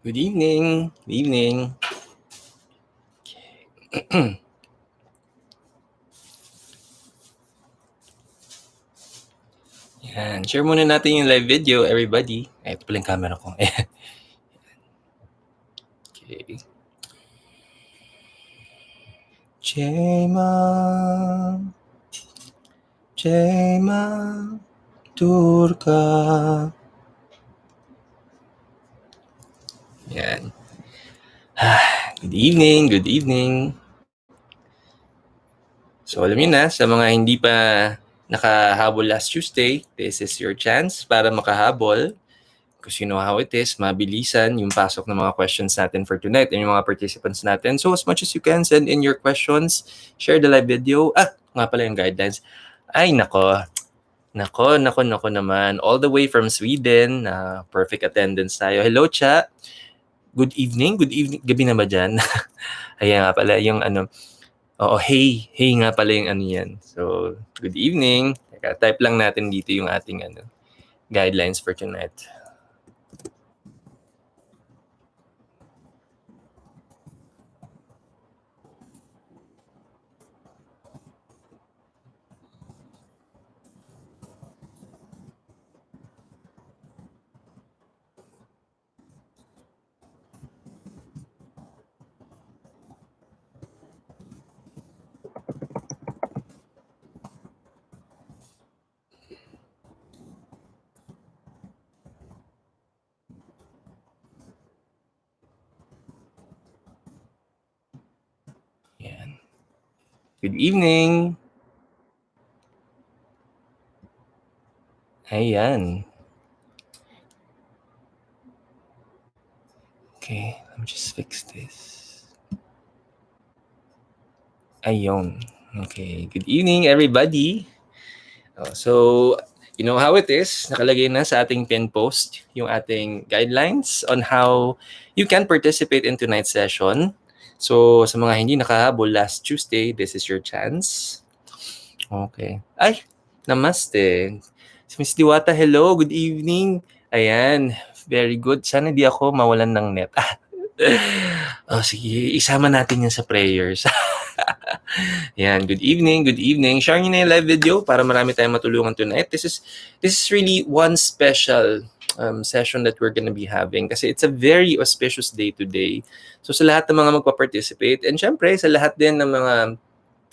Good evening. Good evening. Okay. Yan. Share muna natin yung live video, everybody. Ay, ito pala yung camera ko. Ayan. Okay. Chema. Chema. Turka. Yan. Good evening. Good evening. So, alam niyo na, sa mga hindi pa nakahabol last Tuesday, this is your chance para makahabol. Because you know how it is, mabilisan yung pasok ng mga questions natin for tonight and yung mga participants natin. So as much as you can, send in your questions, share the live video. Nga pala yung guidelines. Ay, nako naman. All the way from Sweden, perfect attendance tayo. Hello, Cha. Good evening. Gabi na ba dyan? Ayan nga pala yung ano. Oo, hey nga pala yung ano yan. So, good evening. Teka, type lang natin dito yung ating guidelines for tonight. Yan. Good evening. Ayan. Okay, let me just fix this. Ayun. Okay, good evening everybody. So, you know how it is. Nakalagay na sa ating pin post yung ating guidelines on how you can participate in tonight's session. So, sa mga hindi nakahabol last Tuesday, this is your chance. Okay. Ay, namaste. Miss Diwata, hello, good evening. Ayan, very good. Sana di ako mawalan ng net. Sige, isama natin yan sa prayers. Yan, good evening. Share nyo na yung live video para marami tayong matulungan tonight. This is really one special session that we're gonna be having kasi it's a very auspicious day today. So sa lahat ng mga magpa-participate and syempre sa lahat din ng mga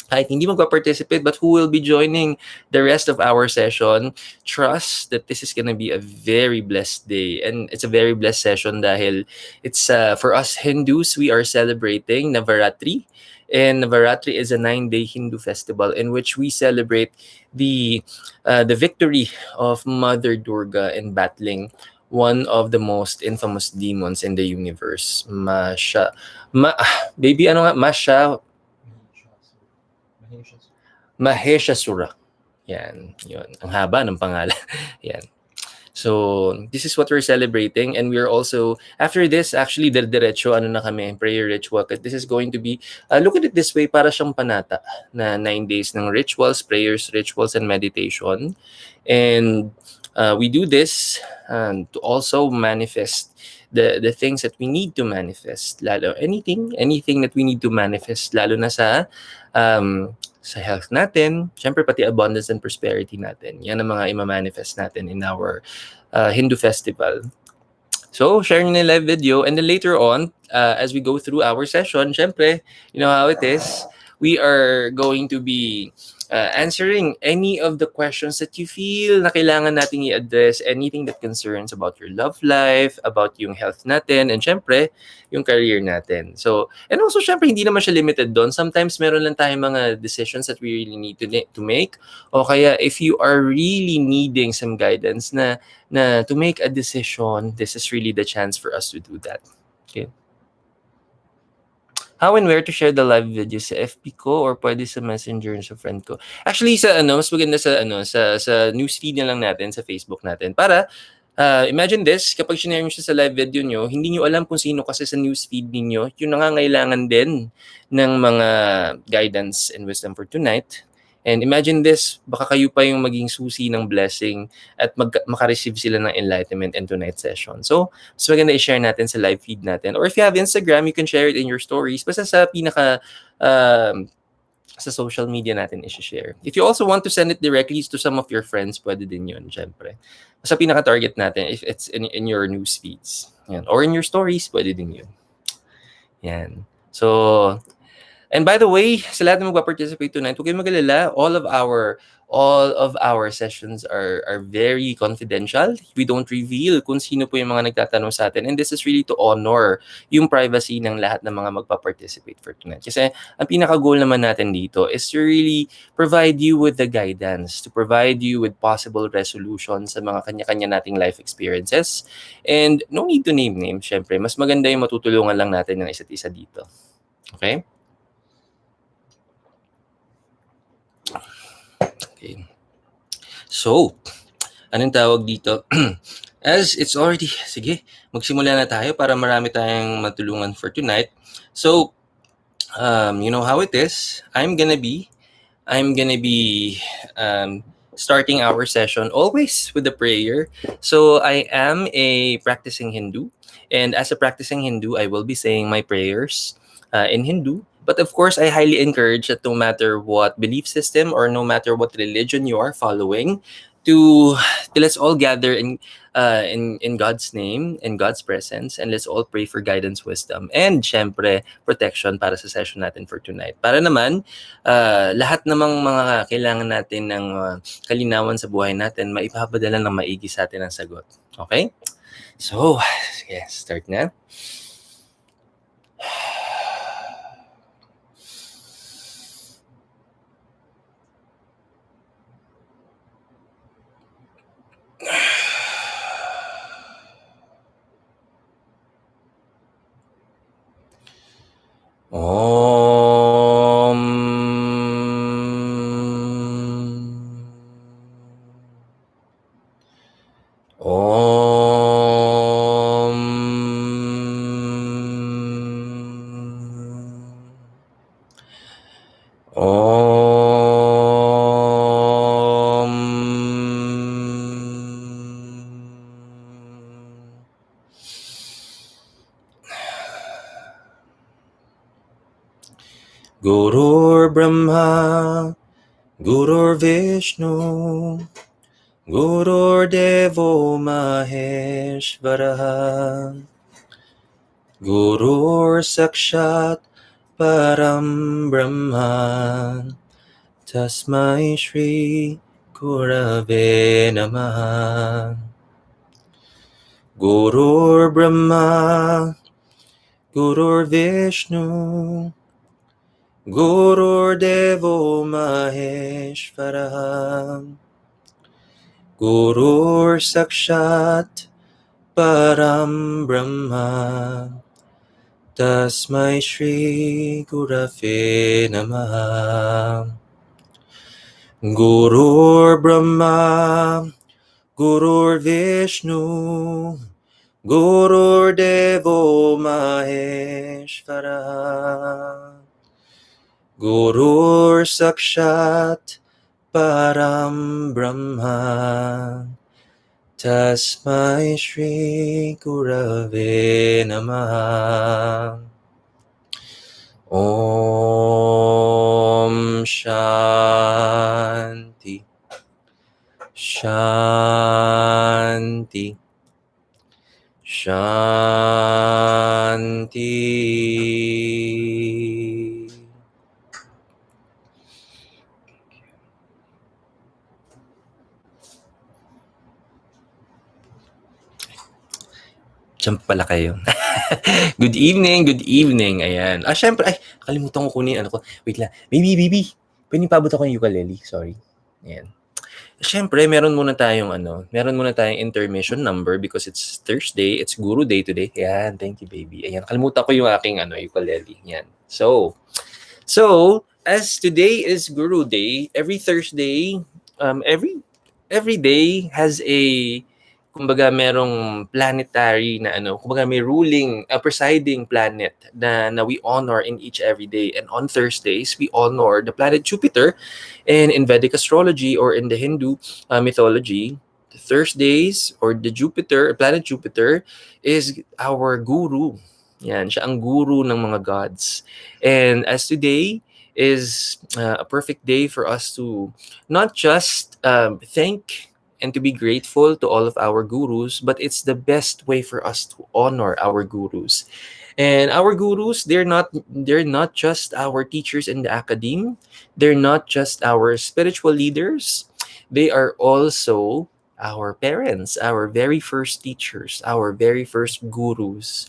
kahit hindi magpa-participate but who will be joining the rest of our session, trust that this is gonna be a very blessed day. And it's a very blessed session dahil it's for us Hindus, we are celebrating Navaratri. And Navaratri is a 9-day Hindu festival in which we celebrate the victory of Mother Durga in battling one of the most infamous demons in the universe. Maheshasura. Yan, yun. Ang haba ng pangalan. Yan. So, this is what we're celebrating and we're also, after this, actually, diretso, prayer ritual. This is going to be, look at it this way, para siyang panata na 9 days ng rituals, prayers, rituals, and meditation. And we do this to also manifest the things that we need to manifest. Lalo, anything that we need to manifest, lalo na sa health natin, syempre pati abundance and prosperity natin. Yan ang mga ima-manifest natin in our Hindu festival. So, share nyo na yung live video and then later on, as we go through our session, syempre, you know how it is, we are going to be answering any of the questions that you feel na kailangan nating i-address, anything that concerns about your love life, about yung health natin, and syempre, yung career natin. So, and also syempre, hindi naman siya limited doon. Sometimes meron lang tayong mga decisions that we really need to make. O kaya, if you are really needing some guidance na to make a decision, this is really the chance for us to do that. Okay. How and where to share the live video sa FB ko or pwede sa Messenger sa friend ko. Actually mas maganda sa newsfeed na lang natin sa Facebook natin para imagine this, kapag share niyo siya sa live video nyo, hindi niyo alam kung sino kasi sa newsfeed niyo, yung nangangailangan din ng mga guidance and wisdom for tonight. And imagine this, baka kayo pa yung maging susi ng blessing at makareceive sila ng enlightenment and tonight session. So, mas maganda i-share natin sa live feed natin. Or if you have Instagram, you can share it in your stories. Basta sa sa social media natin i-share. If you also want to send it directly to some of your friends, pwede din yun, syempre. Sa pinaka-target natin, if it's in your news feeds. Yan. Or in your stories, pwede din yun. Yan. So, and by the way, sa lahat na magpa-participate tonight, huwag kayong mag-alala. All of our sessions are very confidential. We don't reveal kung sino po yung mga nagtatanong sa atin. And this is really to honor yung privacy ng lahat ng mga magpa-participate for tonight. Kasi ang pinaka-goal naman natin dito is to really provide you with the guidance, to provide you with possible resolutions sa mga kanya-kanya nating life experiences. And no need to name names, syempre. Mas maganda yung matutulungan lang natin ng isa't isa dito. Okay? Okay. So, anong tawag dito? As it's already, sige, magsimula na tayo para marami tayong matulungan for tonight. So, you know how it is. I'm gonna be starting our session always with a prayer. So, I am a practicing Hindu. And as a practicing Hindu, I will be saying my prayers in Hindu. But of course, I highly encourage that no matter what belief system or no matter what religion you are following, to let's all gather in God's name, in God's presence, and let's all pray for guidance, wisdom, and syempre protection para sa session natin for tonight. Para naman lahat namang mga kailangan natin ng kalinawan sa buhay natin, maipapadala ng maigi sa atin ang sagot. Okay? So, yes, start na. Om. Om. Om. Gurur Brahma, Gurur Vishnu, Gurur Devo Maheshvara, Gurur Sakshat Param Brahma, Tasmai Shri Gurave Namaha. Gurur Brahma, Gurur Vishnu, Gurur Devo Maheshvara, Gurur Sakshat Param Brahma, Tasmai Shri Gurave Namaha. Gurur Brahma, Gurur Vishnu, Gurur Devo Maheshvara, Gurur Sakshat Param Brahma, Tasmai Shri Gurave Namaha. Om Shanti. Shanti. Shanti. Jump pala kayo. Good evening, good evening. Ayan. Syempre, kalimutan ko kunin, wait lang. Baby. Pwede paabot ako yung ukulele. Sorry. Ayan. Syempre, meron muna tayong intermission number because it's Thursday. It's Guru Day today. Ayan, thank you, baby. Ayan, kalimutan ko yung aking ukulele. Ayan. So, as today is Guru Day, every Thursday, every day has a kumbaga merong planetary na kumbaga may ruling, presiding planet na we honor in each every day. And on Thursdays, we honor the planet Jupiter. And in Vedic astrology or in the Hindu mythology, the Thursdays or the planet Jupiter is our guru. Yan, siya ang guru ng mga gods. And as today is a perfect day for us to not just thank and to be grateful to all of our gurus, but it's the best way for us to honor our gurus. And our gurus, they're not just our teachers in the academe. They're not just our spiritual leaders. They are also our parents, our very first teachers, our very first gurus.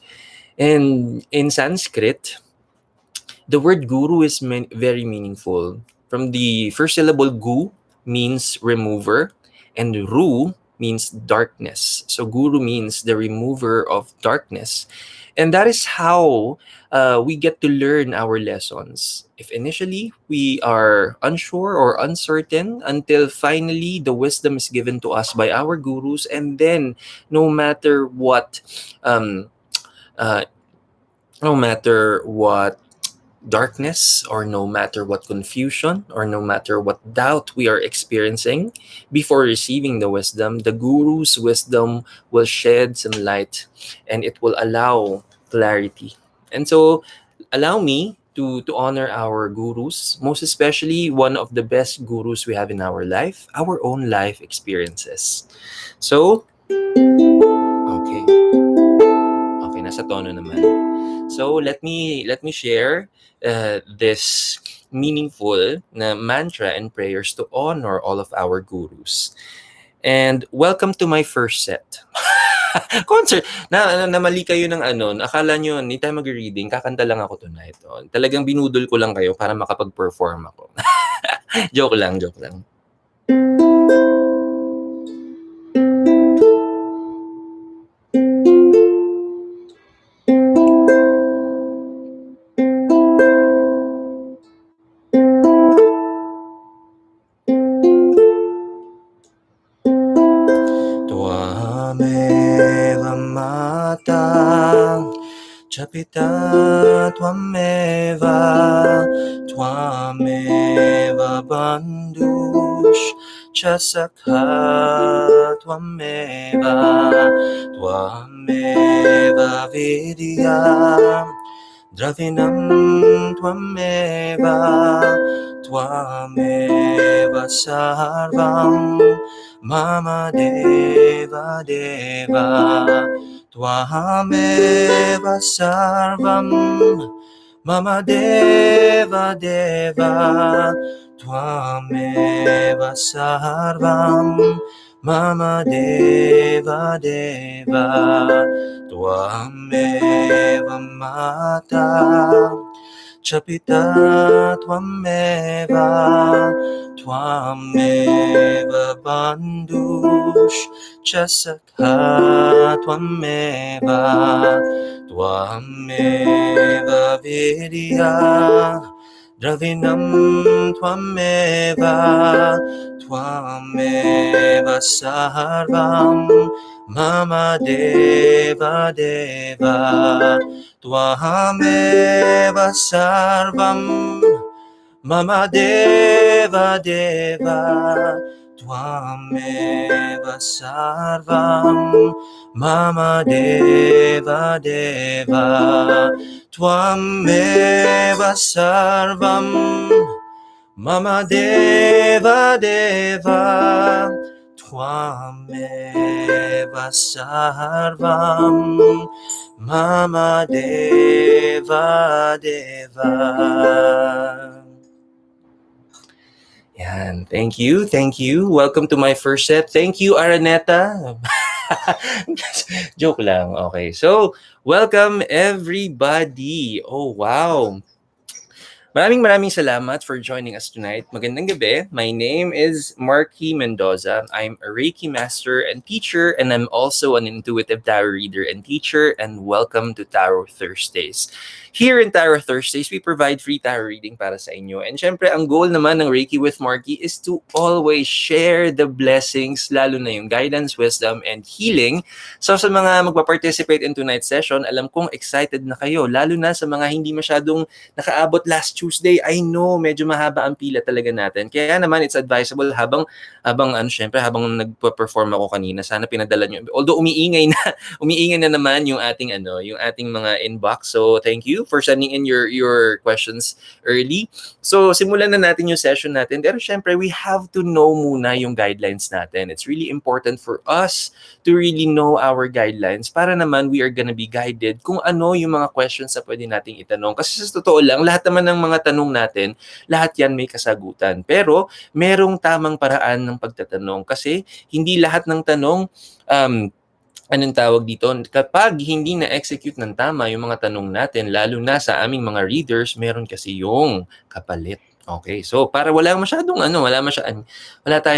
And in Sanskrit, the word guru is very meaningful. From the first syllable gu means remover, and ru means darkness. So guru means the remover of darkness. And that is how we get to learn our lessons. If initially we are unsure or uncertain, until finally the wisdom is given to us by our gurus, and then no matter what, um, uh, no matter what darkness, or no matter what confusion, or no matter what doubt we are experiencing, before receiving the wisdom, the guru's wisdom will shed some light, and it will allow clarity. And so allow me to honor our gurus, most especially one of the best gurus we have in our life, our own life experiences. So okay, nasa tono naman. So let me share this meaningful na mantra and prayers to honor all of our gurus. And welcome to my first set. Concert. Namali kayo ng akala nyo, hindi tayo mag-reading, kakanta lang ako tonight. Talagang binudol ko lang kayo para makapag-perform ako. joke lang. Twameva mata chapita twameva bandhush chasakha twameva vidya dravinam twameva sarvam mama deva twameva sarvam mama deva twameva sarvam mama deva twameva mata chapita twameva bandhush chasakha twameva vidya dravinam twameva sarvam mama deva twameva sarvam mama deva twameva sarvam mama deva twameva sarvam mama deva twameva sarvam mama deva Yan. Thank you. Welcome to my first set. Thank you, Araneta. Joke lang. Okay. So, welcome everybody. Oh, wow. Maraming salamat for joining us tonight. Magandang gabi. My name is Marky Mendoza. I'm a Reiki master and teacher, and I'm also an intuitive tarot reader and teacher, and welcome to Tarot Thursdays. Here in Tarot Thursdays, we provide free tarot reading para sa inyo. And syempre, ang goal naman ng Reiki with Marky is to always share the blessings, lalo na yung guidance, wisdom, and healing. So sa mga magpa-participate in tonight's session, alam kong excited na kayo, lalo na sa mga hindi masyadong nakaabot last Tuesday. I know medyo mahaba ang pila talaga natin. Kaya naman it's advisable habang nagpo-perform ako kanina, sana pinadala niyo. Although umiingay na naman yung ating mga inbox. So thank you for sending in your questions early. So simulan na natin yung session natin. Pero syempre we have to know muna yung guidelines natin. It's really important for us to really know our guidelines para naman we are gonna be guided kung ano yung mga questions na pwede nating itanong. Kasi sa totoo lang, lahat naman ng mga tanong natin, lahat yan may kasagutan. Pero merong tamang paraan ng pagtatanong kasi hindi lahat ng tanong anong tawag dito, kapag hindi na-execute ng tama yung mga tanong natin, lalo na sa aming mga readers, meron kasi yung kapalit. Okay, so para wala tayong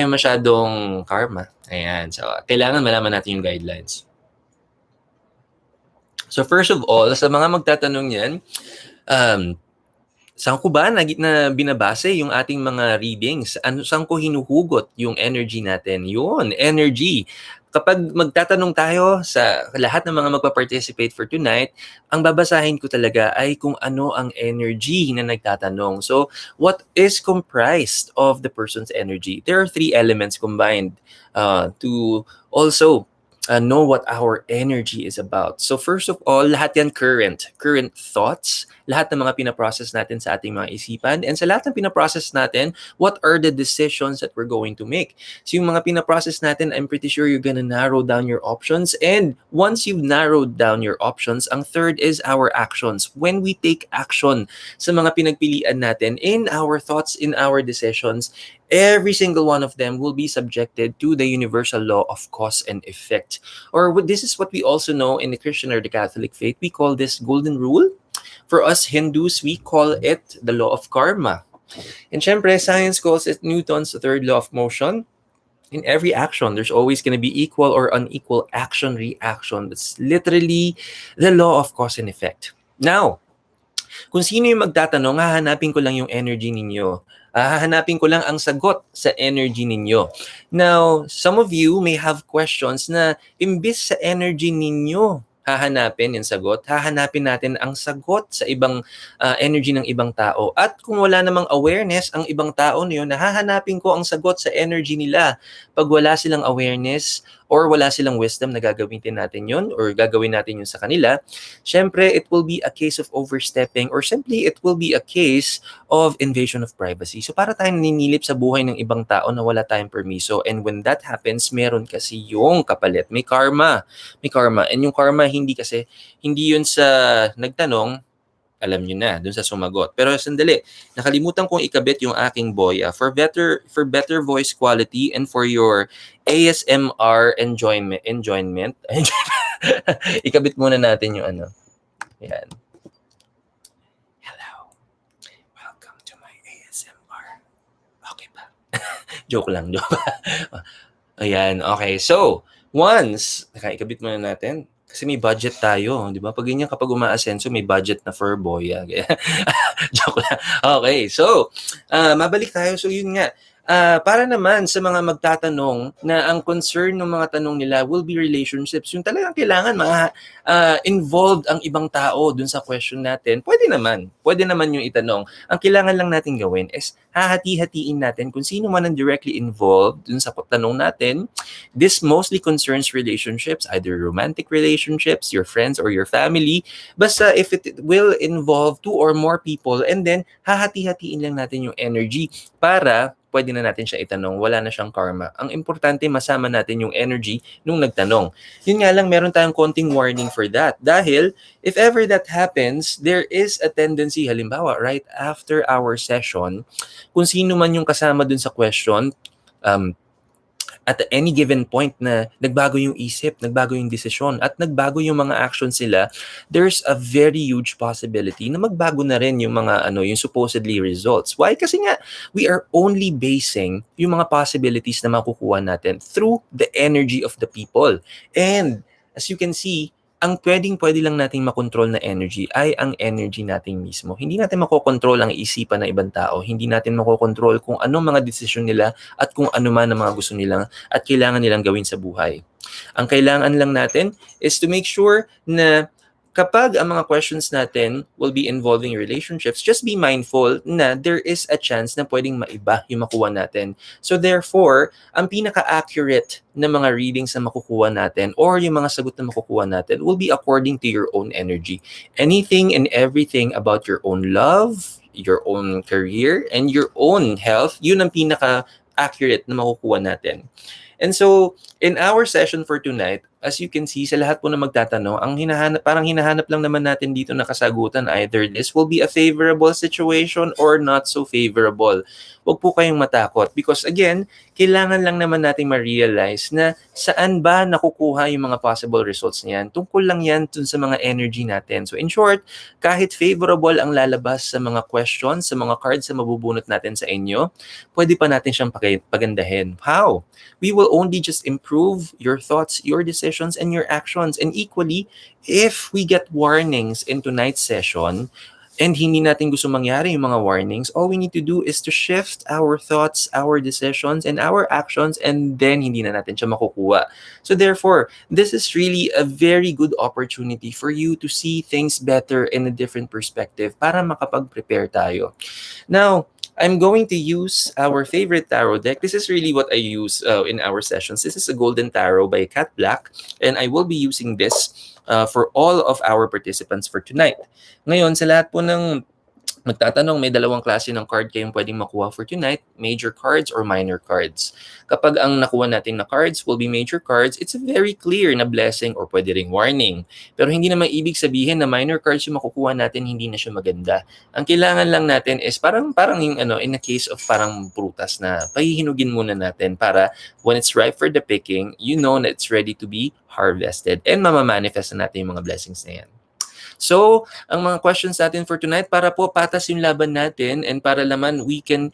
masyadong karma. Ayan, so kailangan malaman natin yung guidelines. So first of all, sa mga magtatanong yan, saan ko ba na binabase yung ating mga readings? Saan ko hinuhugot yung energy natin? Yun, energy. Kapag magtatanong tayo sa lahat ng mga magpa-participate for tonight, ang babasahin ko talaga ay kung ano ang energy na nagtatanong. So, what is comprised of the person's energy? There are 3 elements combined to also know what our energy is about. So first of all, lahat yan current thoughts, lahat ng mga pinaprocess natin sa ating mga isipan, and sa lahat ng pinaprocess natin, what are the decisions that we're going to make. So yung mga pinaprocess natin, I'm pretty sure you're gonna narrow down your options, and once you've narrowed down your options, ang third is our actions. When we take action sa mga pinagpilian natin, in our thoughts, in our decisions, every single one of them will be subjected to the universal law of cause and effect. Or this is what we also know in the Christian or the Catholic faith. We call this golden rule. For us Hindus, we call it the law of karma. And syempre, science calls it Newton's third law of motion. In every action, there's always going to be equal or unequal action-reaction. That's literally the law of cause and effect. Now, kung sino yung magtatanong, hahanapin ko lang yung energy ninyo. Hahanapin ko lang ang sagot sa energy ninyo. Now, some of you may have questions na imbis sa energy ninyo hahanapin yung sagot, hahanapin natin ang sagot sa ibang energy ng ibang tao. At kung wala namang awareness ang ibang tao na yun, hahanapin ko ang sagot sa energy nila. Pag wala silang awareness or wala silang wisdom na gagawin natin yun or gagawin natin yun sa kanila, syempre, it will be a case of overstepping or simply it will be a case of invasion of privacy. So para tayong naninilip sa buhay ng ibang tao na wala tayong permiso. And when that happens, meron kasi yung kapalit. May karma. And yung karma, hindi yun sa nagtanong, alam nyo na, dun sa sumagot. Pero sandali, nakalimutan kong ikabit yung aking boya. For better voice quality and for your ASMR enjoyment, ikabit muna natin yung ano. Yan. Hello. Welcome to my ASMR. Okay ba? Joke lang. Ayan, okay. So, once, ikabit muna natin. Kasi may budget tayo, di ba? Pag ganyan, kapag umaasenso, may budget na for boya. Joke lang. Okay, so, mabalik tayo. So, yun nga. Para naman sa mga magtatanong na ang concern ng mga tanong nila will be relationships, yung talagang kailangan involved ang ibang tao dun sa question natin, pwede naman yung itanong. Ang kailangan lang natin gawin is hahati-hatiin natin kung sino man ang directly involved dun sa tanong natin. This mostly concerns relationships, either romantic relationships, your friends or your family. Basta if it will involve 2 or more people, and then hahati-hatiin lang natin yung energy para pwede na natin siya itanong, wala na siyang karma. Ang importante, masama natin yung energy nung nagtanong. Yun nga lang, meron tayong konting warning for that. Dahil, if ever that happens, there is a tendency, halimbawa, right after our session, kung sino man yung kasama dun sa question, at any given point na nagbago yung isip, nagbago yung desisyon, at nagbago yung mga actions nila, there's a very huge possibility na magbago na rin yung mga yung supposedly results. Why? Kasi nga, we are only basing yung mga possibilities na makukuha natin through the energy of the people. And as you can see, ang pwede lang nating makontrol na energy ay ang energy nating mismo. Hindi natin makokontrol ang isipan ng ibang tao. Hindi natin makokontrol kung anong mga desisyon nila at kung ano man ang mga gusto nilang at kailangan nilang gawin sa buhay. Ang kailangan lang natin is to make sure na kapag ang mga questions natin will be involving relationships, just be mindful na there is a chance na pwedeng maiba yung makuha natin. So therefore, ang pinaka-accurate na mga readings na makukuha natin or yung mga sagot na makukuha natin will be according to your own energy. Anything and everything about your own love, your own career, and your own health, yun ang pinaka-accurate na makukuha natin. And so, in our session for tonight, as you can see, sa lahat po na magtatanong, ang parang hinahanap lang naman natin dito na kasagutan, either this will be a favorable situation or not so favorable. Huwag po kayong matakot because again, kailangan lang naman natin ma-realize na saan ba nakukuha yung mga possible results niyan. Tungkol lang yan dun sa mga energy natin. So in short, kahit favorable ang lalabas sa mga questions, sa mga cards na mabubunot natin sa inyo, pwede pa natin siyang pagandahin. How? We will only just improve your thoughts, your decisions, and your actions. And equally, if we get warnings in tonight's session, and hindi natin gusto mangyari yung mga warnings, all we need to do is to shift our thoughts, our decisions, and our actions, and then hindi na natin siya makukuha. So therefore, this is really a very good opportunity for you to see things better in a different perspective para makapag-prepare tayo. Now, I'm going to use our favorite tarot deck. This is really what I use in our sessions. This is a Golden Tarot by Cat Black, and I will be using this for all of our participants for tonight. Ngayon, sa lahat po ng magtatanong, may dalawang klase ng card kayong pwedeng makuha for tonight, major cards or minor cards. Kapag ang nakuha natin na cards will be major cards, it's a very clear na blessing or pwede ring warning. Pero hindi naman ibig sabihin na minor cards yung makukuha natin, hindi na siya maganda. Ang kailangan lang natin is parang yung in a case of parang prutas na pahihinugin muna natin para when it's ripe for the picking, you know that it's ready to be harvested and mamamanifest na natin yung mga blessings na yan. So, ang mga questions natin for tonight para po patas yung laban natin and para naman we can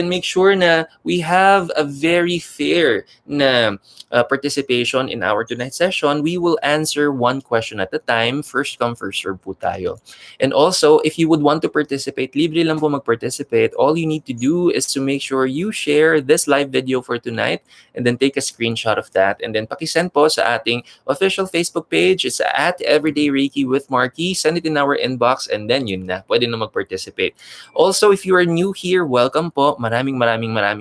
make sure na we have a very fair na participation in our tonight's session. We will answer one question at a time. First come, first serve po tayo. And also, if you would want to participate, libre lang po mag-participate. All you need to do is to make sure you share this live video for tonight and then take a screenshot of that and then pakisend po sa ating official Facebook page. It's at Everyday Reiki with Marky. Send it in our inbox and then yun na, pwede na mag-participate. Also, if you are new here, welcome po. Maraming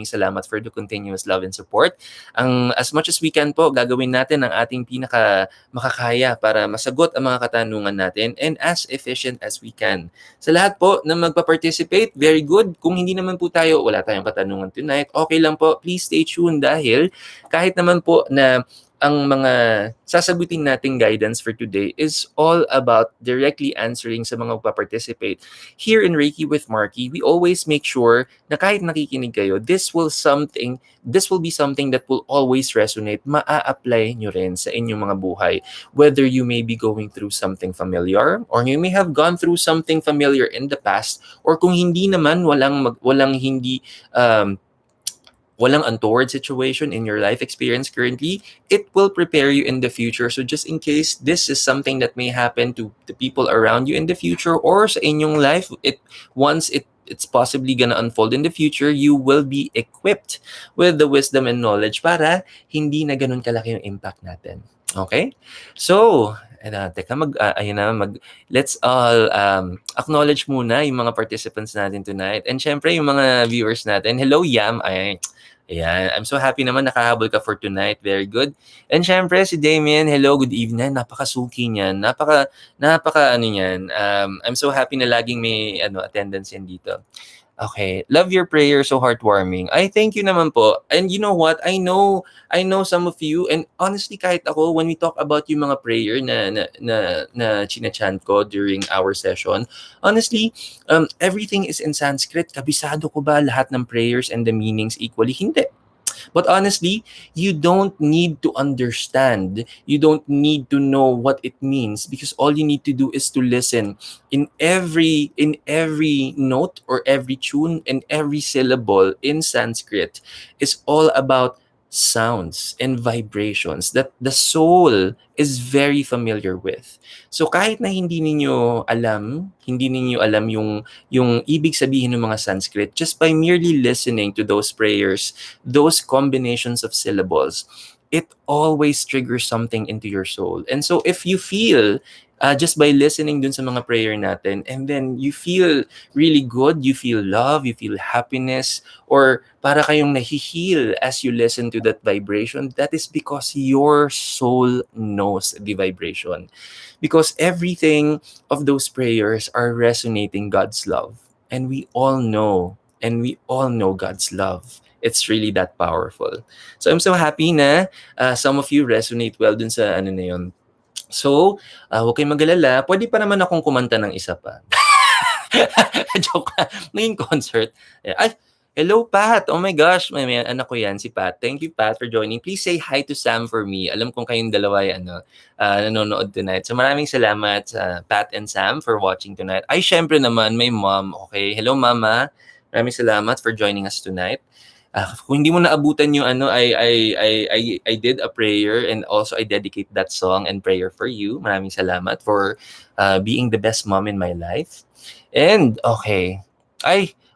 salamat for the continuous love and support. As much as we can po, gagawin natin ang ating pinaka makakaya para masagot ang mga katanungan natin and as efficient as we can. Sa lahat po na magpa-participate, very good. Kung hindi naman po tayo, wala tayong katanungan tonight, okay lang po. Please stay tuned dahil kahit naman po na ang mga sasagutin nating guidance for today is all about directly answering sa mga magpa-participate. Here in Reiki with Marky, we always make sure na kahit nakikinig kayo, this will be something that will always resonate, maa-apply nyo rin sa inyong mga buhay. Whether you may be going through something familiar or you may have gone through something familiar in the past or kung hindi naman, walang untoward situation in your life experience currently, it will prepare you in the future. So just in case this is something that may happen to the people around you in the future or sa inyong life, it's possibly gonna unfold in the future, you will be equipped with the wisdom and knowledge para hindi na ganun kalaki yung impact natin. Okay? So, let's all acknowledge muna yung mga participants natin tonight. And syempre, yung mga viewers natin. Hello, Yam. Ayan, I'm so happy naman nakahabol ka for tonight. Very good. And syempre, si Damien, hello, good evening. Napakasuki niyan. Napaka niyan. I'm so happy na laging may attendance yan dito. Okay. Love your prayer, so heartwarming. I thank you naman po. And you know what? I know some of you, and honestly, kahit ako, when we talk about yung mga prayer na chinachant ko during our session, honestly, everything is in Sanskrit. Kabisado ko ba lahat ng prayers and the meanings equally? Hindi. But honestly, you don't need to understand. You don't need to know what it means, because all you need to do is to listen. In every note or every tune and every syllable in Sanskrit is all about sounds and vibrations that the soul is very familiar with. So kahit na hindi ninyo alam yung ibig sabihin ng mga Sanskrit, just by merely listening to those prayers, those combinations of syllables, it always triggers something into your soul. And so if you feel, just by listening dun sa mga prayer natin, and then you feel really good, you feel love, you feel happiness, or para kayong nahi-heal as you listen to that vibration, that is because your soul knows the vibration. Because everything of those prayers are resonating God's love. And we all know God's love. It's really that powerful. So I'm so happy na some of you resonate well dun sa ano na yun. So, huwag kayong mag-alala. Pwede pa naman akong kumanta ng isa pa. Joke lang. Ngayong concert. Ay, hello, Pat. Oh my gosh. May anak ko yan, si Pat. Thank you, Pat, for joining. Please say hi to Sam for me. Alam kong kayong dalawa ay nanonood tonight. So maraming salamat, Pat and Sam, for watching tonight. Ay, syempre naman, may mom. Okay. Hello, Mama. Maraming salamat for joining us tonight. Kung hindi mo naabutan yung I did a prayer, and also I dedicate that song and prayer for you. Maraming salamat for being the best mom in my life. And okay,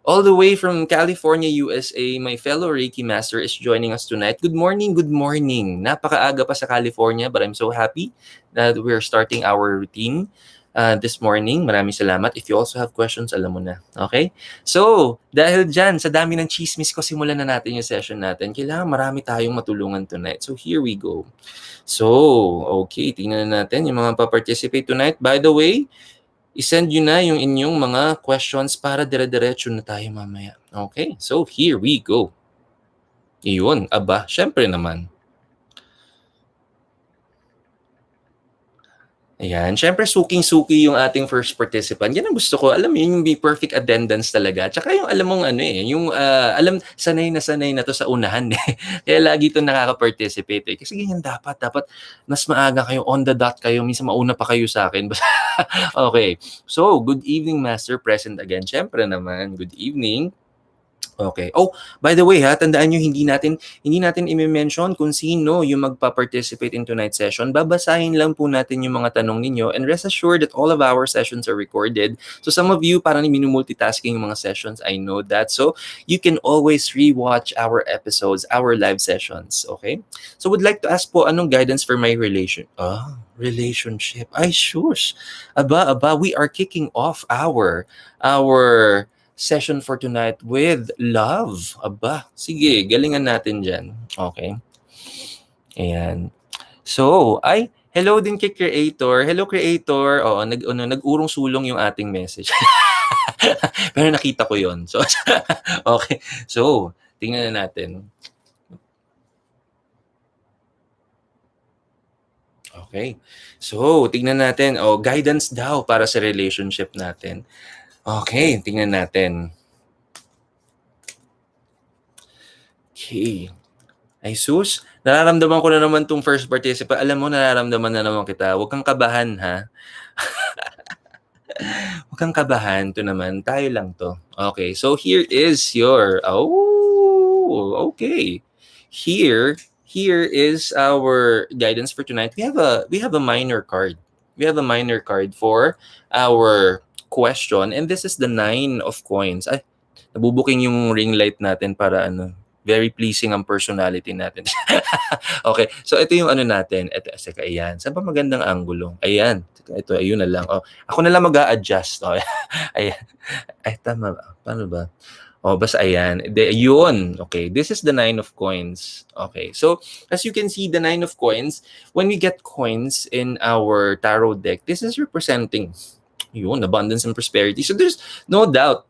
all the way from California, USA, my fellow Reiki master is joining us tonight. Good morning, good morning. Napakaaga pa sa California, but I'm so happy that we're starting our routine this morning. Maraming salamat. If you also have questions, alam mo na. Okay? So, dahil dyan, sa dami ng chismis ko, simulan na natin yung session natin. Kailangan marami tayong matulungan tonight. So, here we go. So, okay, tingnan na natin yung mga pa-participate tonight. By the way, isend nyo na yung inyong mga questions para dire-diretso na tayo mamaya. Okay? So, here we go. Iyon, aba, syempre naman. Ayan. Siyempre, suking-suki yung ating first participant. Yan ang gusto ko. Alam mo, yung may perfect attendance talaga. Tsaka yung alam mong sanay na to sa unahan eh. Kaya lagi ito nakaka-participate eh. Kasi ganyan dapat mas maaga kayo, on the dot kayo. Minsan mauna pa kayo sa akin. Okay. So, good evening, Master. Present again. Siyempre naman, good evening. Okay. Oh, by the way tandaan nyo, hindi natin i-mention kung sino yung magpa-participate in tonight's session. Babasahin lang po natin yung mga tanong ninyo, and rest assured that all of our sessions are recorded. So some of you parang minumultitasking yung mga sessions, I know that. So you can always rewatch our episodes, our live sessions, okay? So would like to ask po, anong guidance for my relationship? Ay, shush. Aba, we are kicking off our session for tonight with love. Aba, sige, galingan natin dyan. Okay. Ayan. So, hello din kay Creator. Hello, Creator. Oo, nag-urong sulong yung ating message. Pero nakita ko yon. So, okay. So, tingnan na natin. Okay. So, tingnan natin. Guidance daw para sa relationship natin. Okay, tingnan natin. Okay. Ay sus, nararamdaman ko na naman tong first participant. Alam mo, nararamdaman na naman kita. Huwag kang kabahan, ha? Huwag kang kabahan. Ito naman, tayo lang to. Okay, so here is your... okay. Here is our guidance for tonight. We have a minor card. We have a minor card for our question, and this is the 9 of coins. Ay, nabubuking yung ring light natin para very pleasing ang personality natin. Okay, so ito yung natin. Ito, ayan. Saan pa magandang angulo? Ayan. Ito, ayun na lang. Ako na lang mag-a-adjust. Ayan. Ay, tama ba? Paano ba? Basta ayan. Yun. Okay, this is the 9 of coins. Okay, so as you can see, the 9 of coins, when we get coins in our tarot deck, this is representing abundance and prosperity. So there's no doubt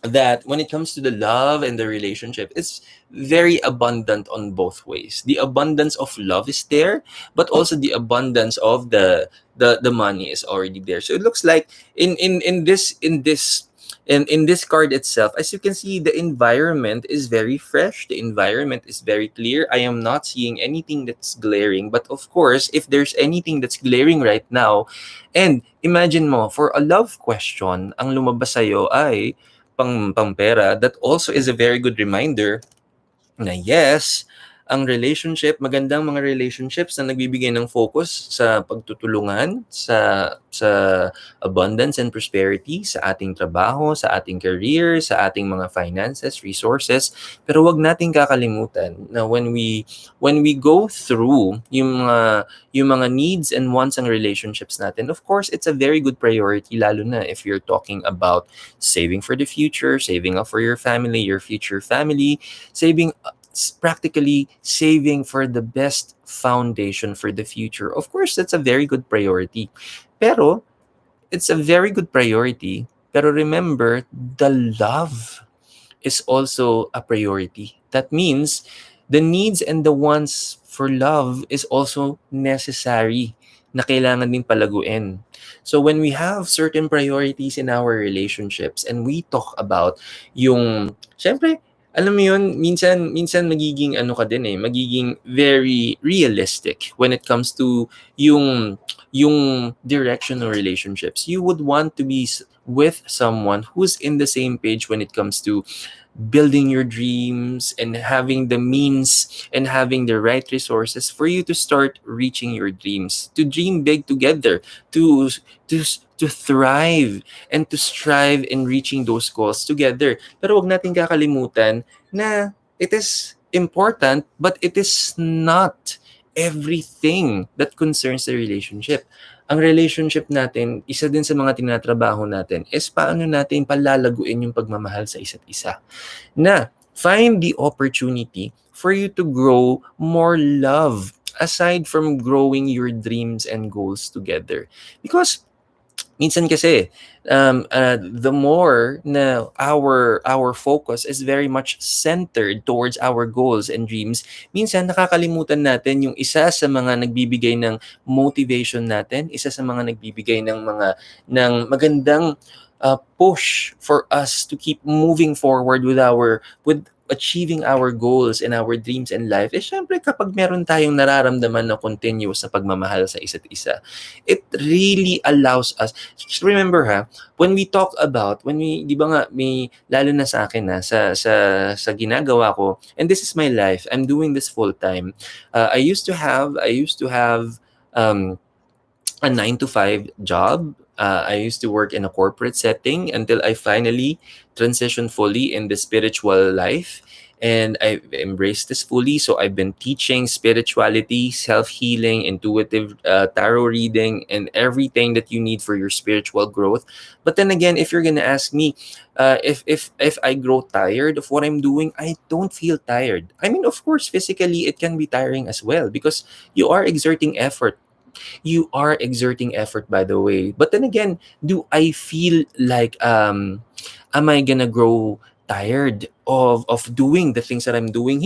that when it comes to the love and the relationship, it's very abundant on both ways. The abundance of love is there, but also the abundance of the money is already there. So it looks like in this And in this card itself, as you can see, the environment is very fresh. The environment is very clear. I am not seeing anything that's glaring. But of course, if there's anything that's glaring right now, and imagine mo, for a love question, ang lumabas sa'yo ay pampera, that also is a very good reminder na yes, ang relationship, magandang mga relationships na nagbibigay ng focus sa pagtutulungan, sa abundance and prosperity, sa ating trabaho, sa ating career, sa ating mga finances, resources. Pero wag nating kakalimutan na when we go through yung mga needs and wants ng relationships natin, of course, it's a very good priority, lalo na if you're talking about saving for the future, saving up for your family, your future family, practically saving for the best foundation for the future. Of course, that's a very good priority. Pero it's a very good priority. Pero remember, the love is also a priority. That means the needs and the wants for love is also necessary na kailangan din palaguin. So when we have certain priorities in our relationships and we talk about syempre, alam mo yun, minsan magiging magiging very realistic when it comes to yung direction of relationships. You would want to be with someone who's in the same page when it comes to building your dreams and having the means and having the right resources for you to start reaching your dreams, to dream big together, to to to thrive and to strive in reaching those goals together. Pero wag natin kakalimutan na it is important, but it is not everything that concerns the relationship. Ang relationship natin, isa din sa mga tinatrabaho natin is paano natin palalaguin yung pagmamahal sa isa't isa. Na find the opportunity for you to grow more love aside from growing your dreams and goals together. Because minsan kasi the more na our focus is very much centered towards our goals and dreams, minsan nakakalimutan natin yung isa sa mga nagbibigay ng motivation natin, isa sa mga nagbibigay ng magandang push for us to keep moving forward with achieving our goals and our dreams in life. Syempre kapag meron tayong nararamdaman na continuous na pagmamahal sa isa't isa, it really allows us. Just remember when we talk about, di ba nga, may, lalo na sa akin sa ginagawa ko, and this is my life, I'm doing this full time. I used to have a 9 to 5 job. I used to work in a corporate setting until I finally transitioned fully in the spiritual life. And I embraced this fully. So I've been teaching spirituality, self-healing, intuitive tarot reading, and everything that you need for your spiritual growth. But then again, if you're gonna ask me, if I grow tired of what I'm doing, I don't feel tired. I mean, of course, physically it can be tiring as well because you are exerting effort. You are exerting effort, by the way. But then again, do I feel like am I gonna grow tired of doing the things that I'm doing?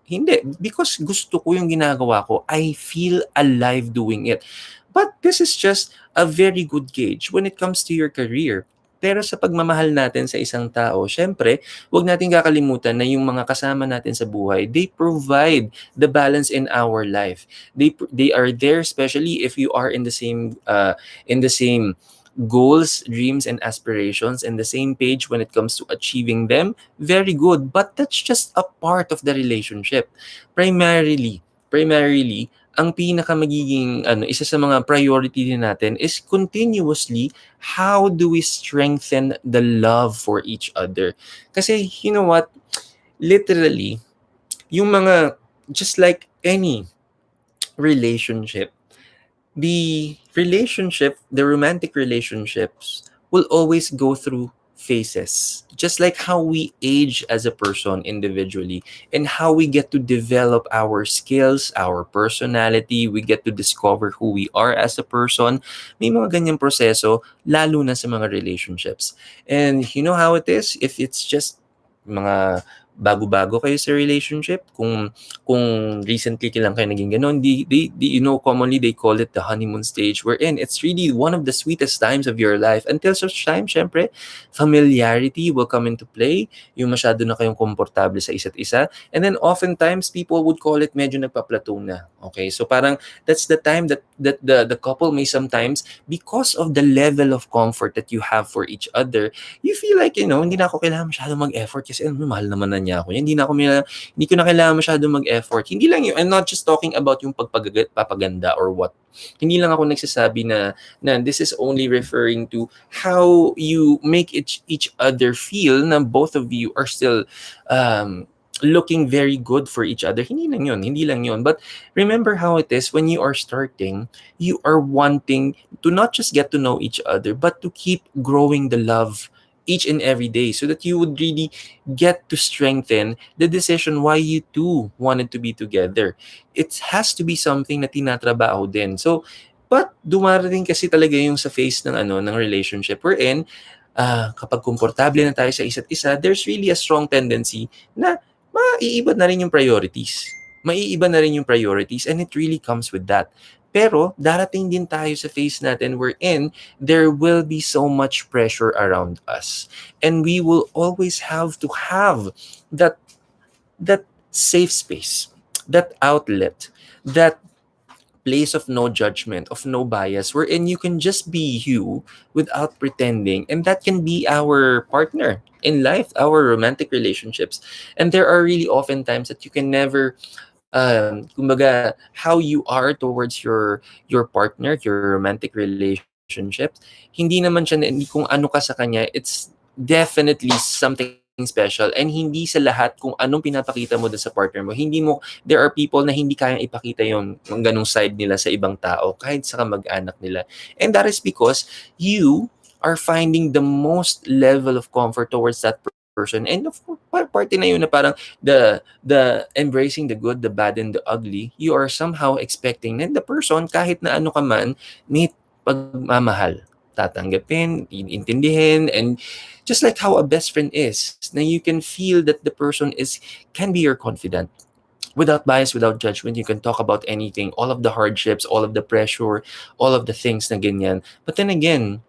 Hindi, because gusto ko yung ginagawa ko. I feel alive doing it. But this is just a very good gauge when it comes to your career. Pero sa pagmamahal natin sa isang tao, syempre, huwag natin kakalimutan na yung mga kasama natin sa buhay, they provide the balance in our life. They are there, especially if you are in the same goals, dreams, and aspirations, and the same page when it comes to achieving them. Very good, but that's just a part of the relationship. Primarily, ang pinaka magiging isa sa mga priority din natin is continuously how do we strengthen the love for each other. Kasi you know what, literally yung mga, just like any relationship, the romantic relationships will always go through phases, just like how we age as a person individually and how we get to develop our skills, our personality, we get to discover who we are as a person. May mga ganyang proseso, lalo na sa mga relationships. And you know how it is, if it's just mga bago-bago kayo sa relationship, kung recently lang kayo naging ganun, commonly they call it the honeymoon stage, wherein it's really one of the sweetest times of your life. Until such time, syempre, familiarity will come into play, yung masyado na kayong komportable sa isa't isa, and then oftentimes people would call it medyo nagpa-plateau na. Okay, so parang that's the time that the couple may sometimes, because of the level of comfort that you have for each other, you feel like, hindi na ako kailangan masyadong mag-effort kasi mahal naman na niya ako. Hindi ko na kailangan masyadong mag-effort. Hindi lang yun, I'm not just talking about yung papaganda or what. Hindi lang ako nagsasabi na this is only referring to how you make each other feel na both of you are still looking very good for each other. Hindi lang yun. But remember how it is when you are starting, you are wanting to not just get to know each other, but to keep growing the love each and every day, so that you would really get to strengthen the decision why you two wanted to be together. It has to be something na tinatrabaho din. So, but dumarating kasi talaga yung sa phase ng relationship wherein kapag komportable na tayo sa isa't isa, there's really a strong tendency na maiiba na rin yung priorities. Maiiba na rin yung priorities, and it really comes with that. Pero darating din tayo sa phase natin wherein there will be so much pressure around us. And we will always have to have that safe space, that outlet, that place of no judgment, of no bias, wherein you can just be you without pretending. And that can be our partner in life, our romantic relationships. And there are really often times that you can never, kumbaga, how you are towards your partner, your romantic relationships, hindi naman siya, hindi kung ano ka sa kanya, it's definitely something special. And hindi sa lahat kung anong pinapakita mo sa partner mo, there are people na hindi kayang ipakita yung ganung side nila sa ibang tao, kahit sa kamag-anak nila. And that is because you are finding the most level of comfort towards that person. And of course, party na yun na parang the embracing the good, the bad, and the ugly, you are somehow expecting na the person, kahit na ano ka man, may pagmamahal, tatanggapin, intindihin, and just like how a best friend is, na you can feel that the person can be your confidant. Without bias, without judgment, you can talk about anything, all of the hardships, all of the pressure, all of the things na ganyan. But then again,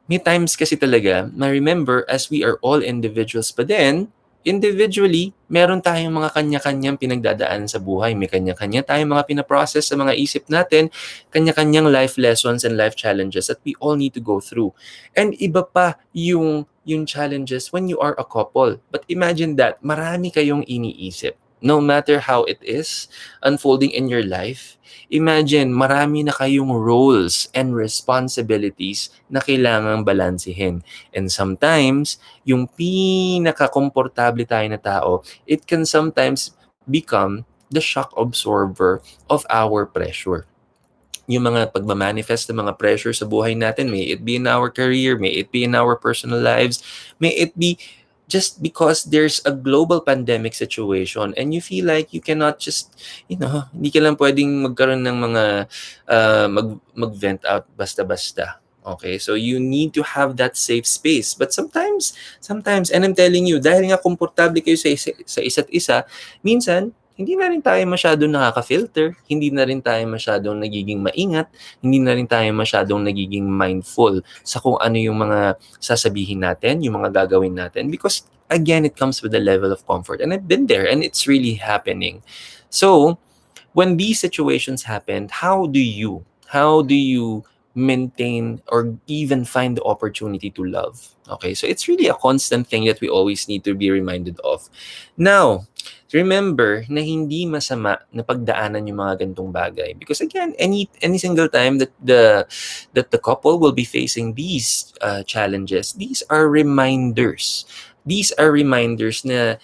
may times kasi talaga, remember, as we are all individuals, but then, individually, meron tayong mga kanya-kanyang pinagdadaan sa buhay. May kanya-kanya tayong mga pinaprocess sa mga isip natin, kanya-kanyang life lessons and life challenges that we all need to go through. And iba pa yung challenges when you are a couple. But imagine that, marami kayong iniisip. No matter how it is unfolding in your life, imagine marami na kayong roles and responsibilities na kailangang balansehin. And sometimes, yung pinaka-komportable tayo na tao, it can sometimes become the shock absorber of our pressure. Yung mga pagmamanifest ng mga pressure sa buhay natin, may it be in our career, may it be in our personal lives, may it be just because there's a global pandemic situation and you feel like you cannot just, hindi ka lang pwedeng magkaroon ng mga mag-vent out basta-basta. Okay, so you need to have that safe space. But sometimes, and I'm telling you, dahil nga komportable kayo sa isa't isa, minsan, hindi na rin tayo masyadong nakaka-filter, hindi na rin tayo masyadong nagiging maingat, hindi na rin tayo masyadong nagiging mindful sa kung ano yung mga sasabihin natin, yung mga gagawin natin. Because, again, it comes with a level of comfort. And I've been there, and it's really happening. So, when these situations happen, how do you maintain or even find the opportunity to love? Okay, so it's really a constant thing that we always need to be reminded of. Now, remember na hindi masama na pagdaanan yung mga gantong bagay, because again, any single time that the couple will be facing these challenges, these are reminders. These are reminders na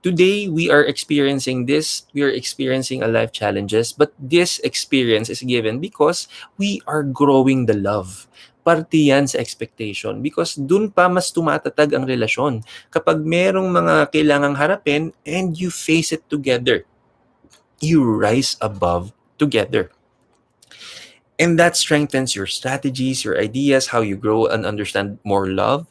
today we are experiencing this, we are experiencing a life challenges, but this experience is given because we are growing the love. Parte yan sa expectation, because dun pa mas tumatatag ang relasyon. Kapag merong mga kailangang harapin and you face it together, you rise above together. And that strengthens your strategies, your ideas, how you grow and understand more love.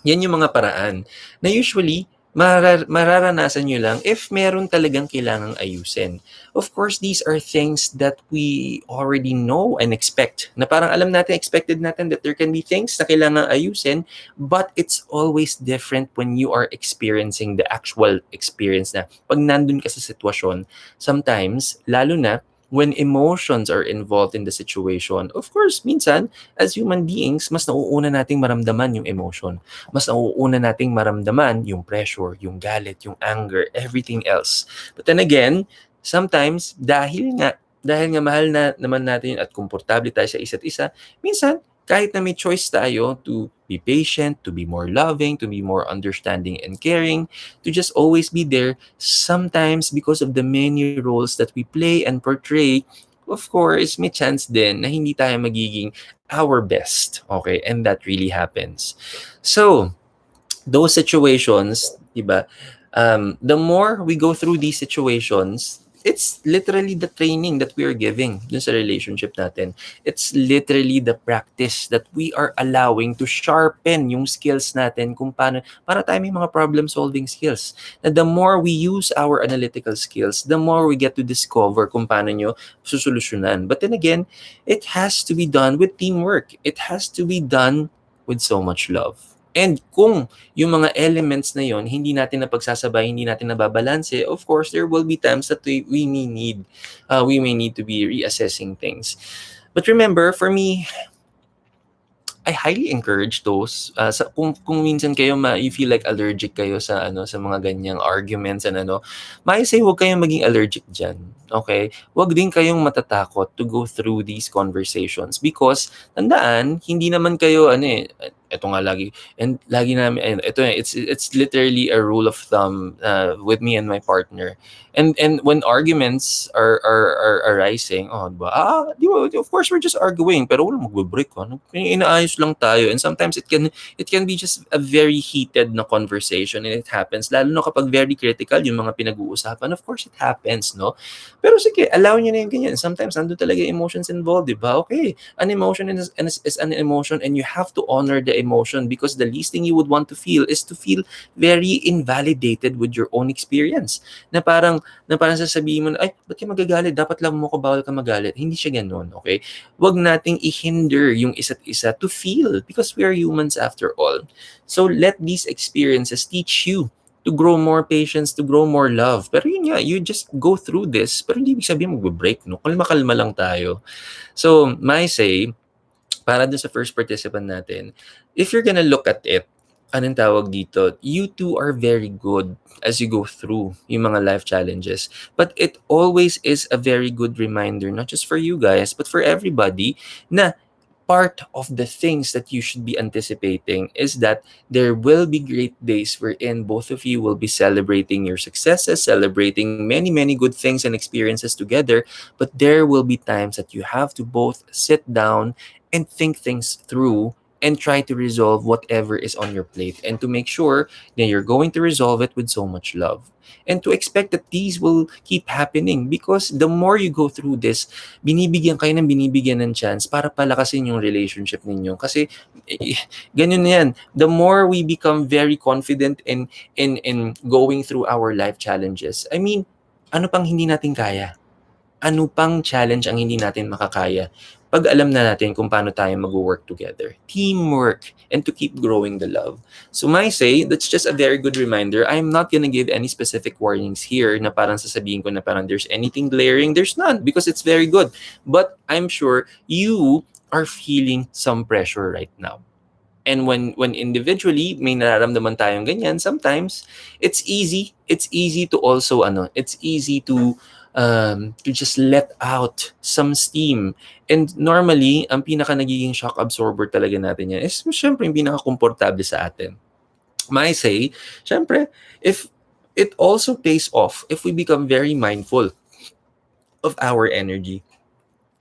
Yan yung mga paraan na usually mararanasan nyo lang if meron talagang kailangang ayusin. Of course, these are things that we already know and expect. Na parang alam natin, expected natin that there can be things na kailangang ayusin, but it's always different when you are experiencing the actual experience na. Pag nandun ka sa sitwasyon, sometimes, lalo na, when emotions are involved in the situation, of course, minsan, as human beings, mas nauuna nating maramdaman yung emotion. Mas nauuna nating maramdaman yung pressure, yung galit, yung anger, everything else. But then again, sometimes, dahil nga mahal na naman natin at komportable tayo sa isa't isa, minsan, kahit na may choice tayo to be patient, to be more loving, to be more understanding and caring, to just always be there, sometimes because of the many roles that we play and portray, of course, may chance din na hindi tayo magiging our best. Okay? And that really happens. So, those situations, diba, the more we go through these situations, it's literally the training that we are giving dun sa relationship natin. It's literally the practice that we are allowing to sharpen yung skills natin kung paano, para tayo may mga problem-solving skills. Na the more we use our analytical skills, the more we get to discover kung paano nyo susolusyonan. But then again, it has to be done with teamwork. It has to be done with so much love. And kung yung mga elements na yon hindi natin napagsasabay, hindi natin nababalanse, of course, there will be times that we may need to be reassessing things. But remember, for me, I highly encourage those kung minsan kayo you feel like allergic kayo sa sa mga ganyang arguments and may say wag kayong maging allergic diyan. Okay? Wag din kayong matatakot to go through these conversations because tandaan, hindi naman kayo ito nga lagi and lagi namin ito it's literally a rule of thumb with me and my partner. And when arguments are arising, di ba, of course we're just arguing pero wala magbe-break inaayos lang tayo, and sometimes it can be just a very heated na conversation, and it happens lalo na kapag very critical yung mga pinag-uusapan. Of course it happens, no? Pero sige, allow niyo na yung ganyan. Sometimes ando talaga emotions involved, di ba? Okay, an emotion is an emotion, and you have to honor the emotion because the least thing you would want to feel is to feel very invalidated with your own experience. Na parang sasabihin mo ay, ba't ka magagalit? Dapat lang mo ko bawal ka magalit. Hindi siya ganun, okay? Wag nating i-hinder yung isa't isa to feel because we are humans after all. So let these experiences teach you to grow more patience, to grow more love. Pero yun nga, you just go through this, pero hindi ibig sabihin magbe-break, no? Kalma-kalma lang tayo. So, my say, para dun sa first participant natin, if you're gonna look at it, anong tawag dito, you two are very good as you go through yung mga life challenges. But it always is a very good reminder, not just for you guys, but for everybody, na part of the things that you should be anticipating is that there will be great days wherein both of you will be celebrating your successes, celebrating many, many good things and experiences together. But there will be times that you have to both sit down and think things through and try to resolve whatever is on your plate, and to make sure that you're going to resolve it with so much love. And to expect that these will keep happening because the more you go through this, binibigyan ng chance para palakasin yung relationship ninyo. Kasi ganyan na yan. The more we become very confident in going through our life challenges, I mean, ano pang hindi natin kaya? Ano pang challenge ang hindi natin makakaya pag alam na natin kung paano tayo mag-work together. Teamwork, and to keep growing the love. So my say, that's just a very good reminder. I'm not gonna give any specific warnings here na parang sasabihin ko na parang there's anything glaring. There's none because it's very good. But I'm sure you are feeling some pressure right now. And when individually may nararamdaman tayong ganyan, sometimes it's easy to also it's easy to just let out some steam. And normally, ang pinaka nagiging shock absorber talaga natin yan is syempre yung pinaka komportable sa atin. May say, syempre, if it also pays off if we become very mindful of our energy.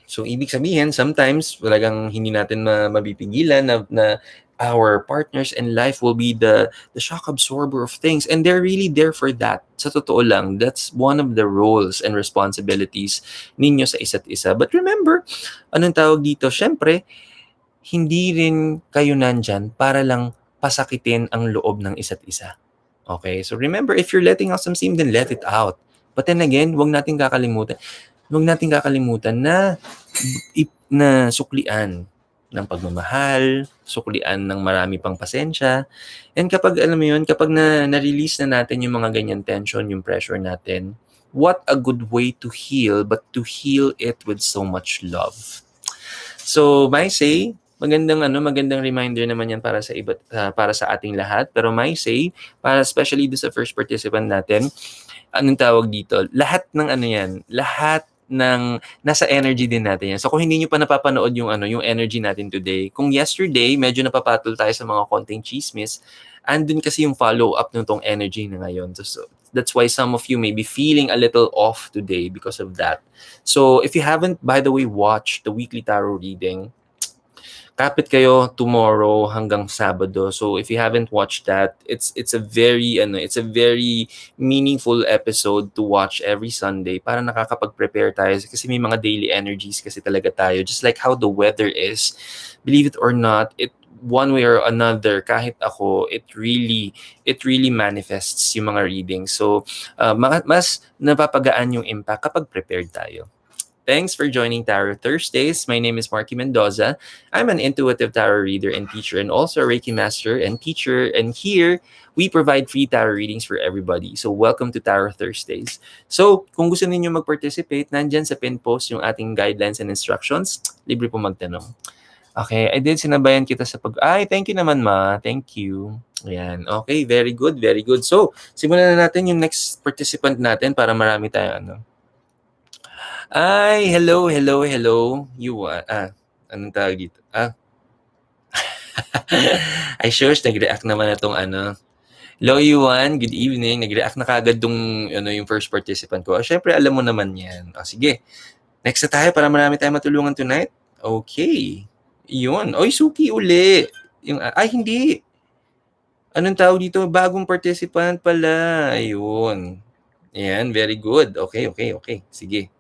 So, ibig sabihin, sometimes, talagang hindi natin mapipigilan na our partners in life will be the shock absorber of things. And they're really there for that. Sa totoo lang, that's one of the roles and responsibilities ninyo sa isa't isa. But remember, anong tawag dito? Syempre, hindi rin kayo nandyan para lang pasakitin ang loob ng isa't isa. Okay? So remember, if you're letting out some steam, then let it out. But then again, wag nating kakalimutan na suklian ng pagmamahal, suklian ng marami pang pasensya. And kapag alam mo yun, kapag na-release na natin yung mga ganyan tension, yung pressure natin, what a good way to heal, but to heal it with so much love. So, my say, magandang reminder naman yan para sa ating lahat. Pero my say, para especially do sa first participant natin, anong tawag dito? Lahat ng nasa energy din natin yan. So kung hindi niyo pa napapanood yung energy natin today, kung yesterday medyo napapatol tayo sa mga konting chismis, andun kasi yung follow-up ng tong energy na ngayon. So that's why some of you may be feeling a little off today because of that. So if you haven't, by the way, watched the weekly tarot reading, kapit kayo tomorrow hanggang Sabado. So if you haven't watched that, it's a very meaningful episode to watch every Sunday para nakakapag-prepare tayo kasi may mga daily energies kasi talaga tayo, just like how the weather is. Believe it or not, it one way or another, kahit ako, it really manifests yung mga readings. So mas napapagaan yung impact kapag prepared tayo. Thanks for joining Tarot Thursdays. My name is Marky Mendoza. I'm an intuitive tarot reader and teacher and also a Reiki master and teacher. And here, we provide free tarot readings for everybody. So welcome to Tarot Thursdays. So kung gusto ninyo mag-participate, nandyan sa pin post yung ating guidelines and instructions. Libre po magtanong. Okay, I did sinabayan kita sa Ay, thank you naman, ma. Thank you. Ayan. Okay, very good, very good. So, simulan na natin yung next participant natin para marami tayong Ay, hello. Anong tawag dito? Ay, shush, nag-react naman na tong Hello, Yuan. Good evening. Nag-react na kagad yung first participant ko. Syempre, alam mo naman yan. Sige. Next na tayo para marami tayong matulungan tonight. Okay. Yun. Oy, Suki uli. Hindi. Anong tawag dito? Bagong participant pala. Ayun. Ayan, very good. Okay. Sige.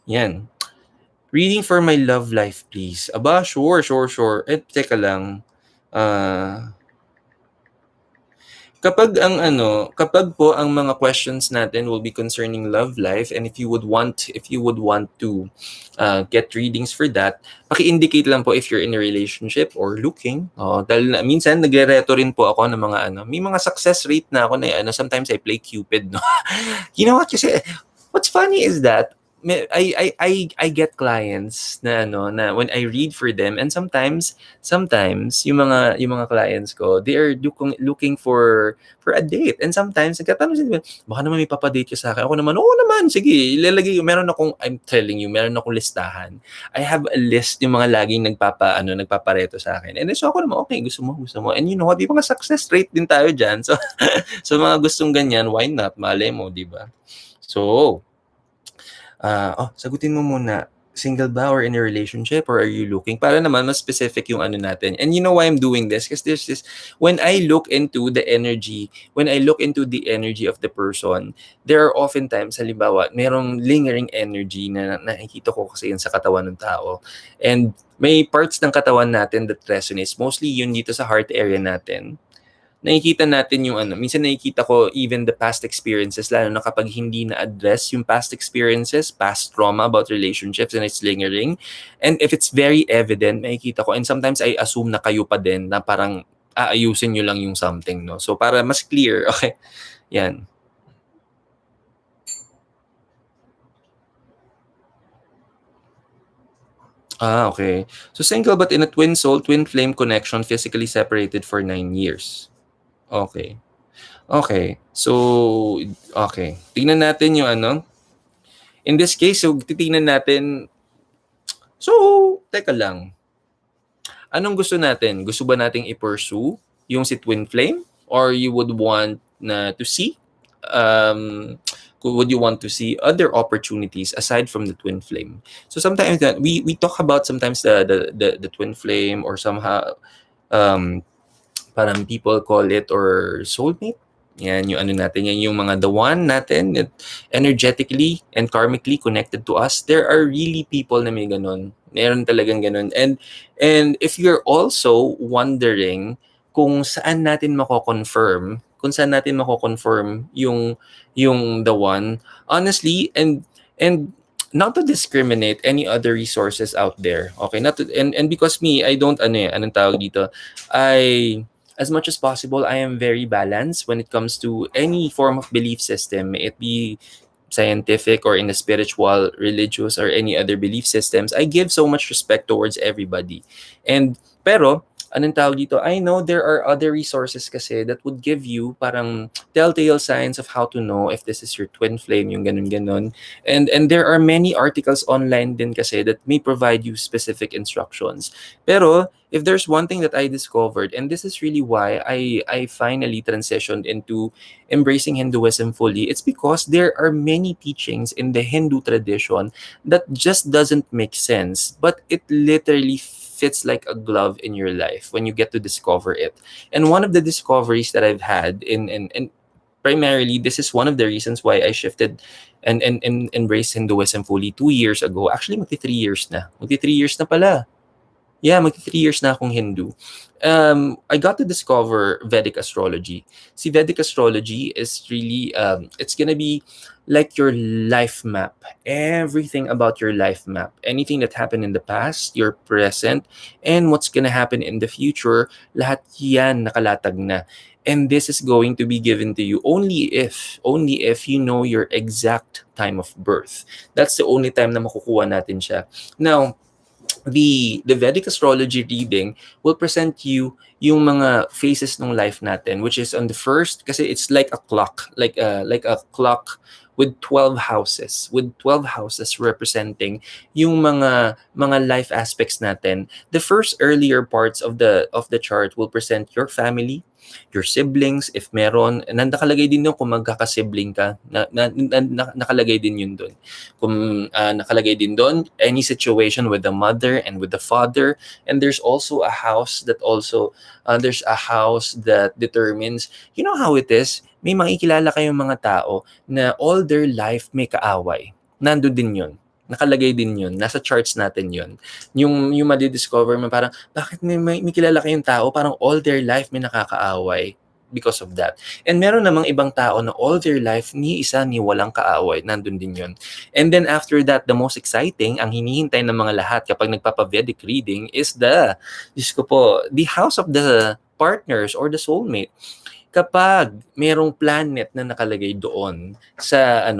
Yan. Reading for my love life, please. Aba, sure. Teka lang. Kapag po ang mga questions natin will be concerning love life, and if you would want to get readings for that, paki-indicate lang po if you're in a relationship or looking. Dahil minsan nagre-reto rin po ako ng mga may mga success rate na ako na sometimes I play Cupid, no. You know what, kasi what's funny is that I get clients na na when I read for them, and sometimes yung mga clients ko, they are looking for a date, and sometimes nagtatanong sila, baka naman may papadate ka sa akin. Ako naman, oo naman, sige, I'm telling you, meron akong listahan. I have a list yung mga laging nagpapareto sa akin. And so ako naman, okay, gusto mo. And you know what, yung mga success rate din tayo dyan. So, so mga gustong ganyan, why not? Malay mo, di ba? So, sagutin mo muna, single ba or in a relationship, or are you looking? Para naman mas specific yung natin. And you know why I'm doing this? Because there's this, when I look into the energy of the person, there are oftentimes, halimbawa, merong lingering energy na nakikita ko kasi yun sa katawan ng tao. And may parts ng katawan natin that resonates. Mostly yun dito sa heart area natin. Nakikita natin yung minsan nakikita ko even the past experiences, lalo na kapag hindi na-address yung past experiences, past trauma about relationships, and it's lingering. And if it's very evident, nakikita ko, and sometimes I assume na kayo pa din, na parang aayusin nyo lang yung something, no? So para mas clear, okay, yan. Okay. So single but in a twin soul, twin flame connection, physically separated for 9 years. Okay. So, okay. Tingnan natin yung In this case, so titingnan natin. So, teka lang. Anong gusto natin? Gusto ba nating i-pursue yung si twin flame? Or you would want to see would you want to see other opportunities aside from the twin flame? So sometimes that we talk about sometimes the twin flame, or somehow parang people call it or soulmate. Yan yung natin, yan yung mga the one natin that energetically and karmically connected to us. There are really people na may ganun. Meron talagang ganun. And if you're also wondering kung saan natin mako-confirm kung saan natin mako-confirm yung the one. Honestly, and not to discriminate any other resources out there. Okay, not to, and because me, I don't ano eh, anong tawag dito? I as much as possible, I am very balanced when it comes to any form of belief system, may it be scientific or in the spiritual, religious, or any other belief systems. I give so much respect towards everybody. And pero anong tawag dito? I know there are other resources kasi that would give you parang telltale signs of how to know if this is your twin flame, yung ganun-ganun. And there are many articles online din kasi that may provide you specific instructions. Pero if there's one thing that I discovered, and this is really why I finally transitioned into embracing Hinduism fully, it's because there are many teachings in the Hindu tradition that just doesn't make sense, but it literally fits like a glove in your life when you get to discover it. And one of the discoveries that I've had in primarily, this is one of the reasons why I shifted and embraced Hinduism fully 2 years ago. Actually, magti 3 years na. Magti 3 years na pala. Yeah, magti 3 years na akong Hindu. I got to discover Vedic astrology. See, Vedic astrology is really, it's gonna be like your life map. Everything about your life map. Anything that happened in the past, your present, and what's gonna happen in the future, lahat yan nakalatag na. And this is going to be given to you only if you know your exact time of birth. That's the only time na makukuha natin siya. Now, the Vedic astrology reading will present you yung mga phases ng life natin, which is on the first, kasi it's like a clock, like a clock with 12 houses representing yung mga life aspects natin. The first earlier parts of the chart will present your family, your siblings, if meron. Nakalagay din yun kung magkakasibling ka. Nakalagay din yun doon. Kung nakalagay din doon, any situation with the mother and with the father. And there's also a house that determines, you know how it is, may makikilala kayong mga tao na all their life may kaaway. Nandun din yun. Nakalagay din yun. Nasa charts natin yun. Yung madidiscover mo parang, bakit may kilala kayong tao, parang all their life may nakakaaway because of that. And meron namang ibang tao na all their life, ni isa ni walang kaaway. Nandun din yun. And then after that, the most exciting, ang hinihintay ng mga lahat kapag nagpapa-Vedic reading is the house of the partners or the soulmate. Kapag merong planet na nakalagay doon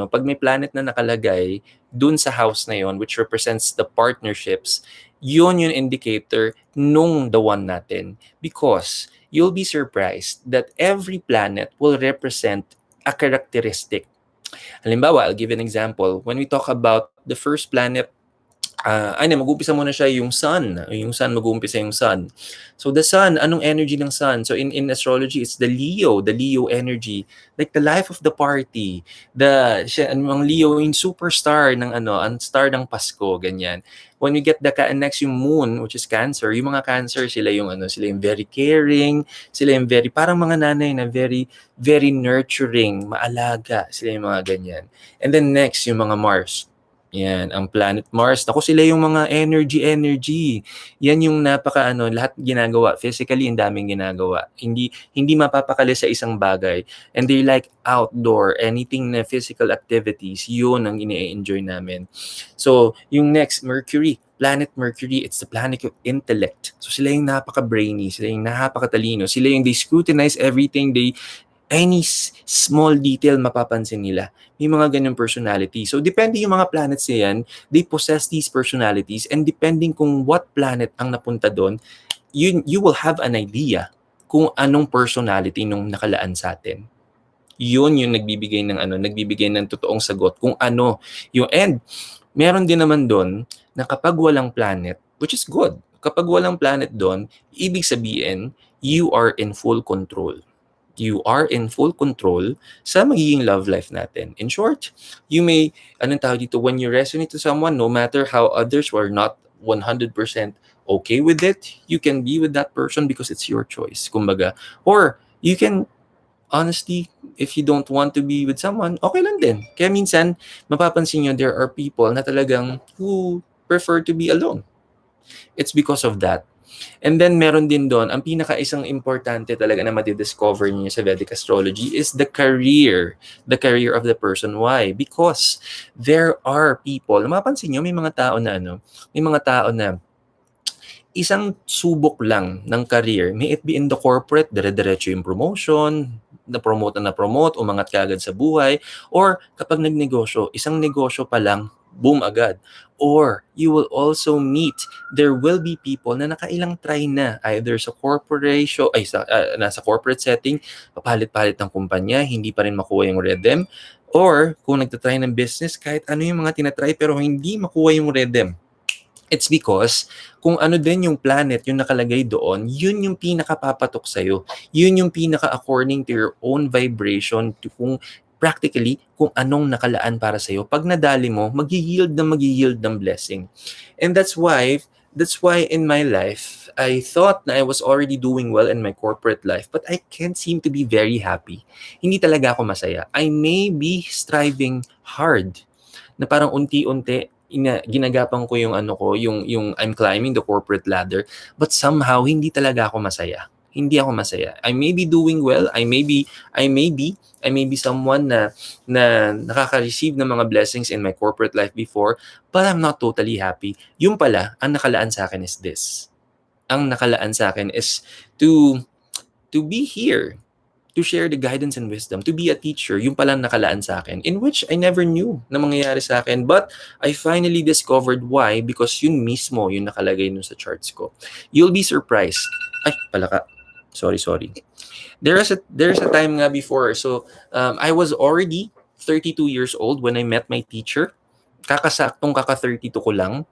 pag may planet na nakalagay doon sa house na yon, which represents the partnerships, yun yung indicator nung the one natin. Because you'll be surprised that every planet will represent a characteristic. Halimbawa, I'll give an example. When we talk about the first planet, mag-uumpisa muna siya yung sun. Yung sun, mag-uumpisa yung sun. So the sun, anong energy ng sun? So in astrology, it's the Leo energy. Like the life of the party. Ang Leo, yung superstar ang star ng Pasko, ganyan. When we get next yung moon, which is Cancer, yung mga Cancer, sila yung very caring, sila yung parang mga nanay na very, very nurturing, maalaga, sila yung mga ganyan. And then next, yung mga Mars. Yan, ang planet Mars. Ako, sila yung mga energy. Yan yung lahat ginagawa. Physically, ang daming ginagawa. Hindi mapapakali sa isang bagay. And they like outdoor, anything na physical activities, yun ang ine-enjoy namin. So, yung next, Mercury. Planet Mercury, it's the planet of intellect. So, sila yung napaka-brainy, sila yung napaka-talino, sila yung they scrutinize everything, any small detail mapapansin nila. May mga ganyung personality. So, depende yung mga planets yan, they possess these personalities, and depending kung what planet ang napunta doon, you will have an idea kung anong personality nung nakalaan sa atin. Yun yung nagbibigay ng totoong sagot kung ano yung end. Meron din naman doon na kapag walang planet, which is good, kapag walang planet doon, ibig sabihin, you are in full control. You are in full control sa magiging love life natin. In short, you may, when you resonate to someone, no matter how others were not 100% okay with it, you can be with that person because it's your choice, kumbaga. Or, you can, honestly, if you don't want to be with someone, okay lang din. Kaya minsan, mapapansin nyo, there are people na talagang who prefer to be alone. It's because of that. And then meron din doon, ang pinaka-isang importante talaga na madidiscover niyo sa Vedic Astrology is the career of the person. Why? Because there are people, mapapansin niyo may mga tao na may mga tao na isang subok lang ng career, may it be in the corporate, dire-diretso yung promotion, na-promote, umangat ka agad sa buhay, or kapag nagnegosyo, isang negosyo pa lang, boom agad. Or you will also meet, there will be people na nakailang try na, either sa corporation, nasa corporate setting, papalit-palit ng kumpanya, hindi pa rin makuha yung rhythm, or kung nagtatry ng business, kahit ano yung mga tinatry pero hindi makuha yung rhythm. It's because kung ano din yung planet yung nakalagay doon, yun yung pinakapapatok sa'yo. Yun yung pinaka-according to your own vibration, to kung practically kung anong nakalaan para sa'yo. Pag nadali mo, mag-yield ng blessing. And that's why in my life, I thought na I was already doing well in my corporate life, but I can't seem to be very happy. Hindi talaga ako masaya. I may be striving hard na parang unti-unti ginagapan ko yung yung I'm climbing the corporate ladder, but somehow hindi talaga ako masaya. Hindi ako masaya. I may be doing well, I may be someone na nakaka-receive ng mga blessings in my corporate life before, but I'm not totally happy. Yung pala, ang nakalaan sa akin is this. Ang nakalaan sa akin is to be here, to share the guidance and wisdom, to be a teacher, yung palang nakalaan sa akin, in which I never knew na mangyayari sa akin. But I finally discovered why, because yun mismo yung nakalagay nun sa charts ko. You'll be surprised. Ay, palaka. Sorry. There's a time nga before. So, I was already 32 years old when I met my teacher. Kakasaktong kaka-32 ko lang.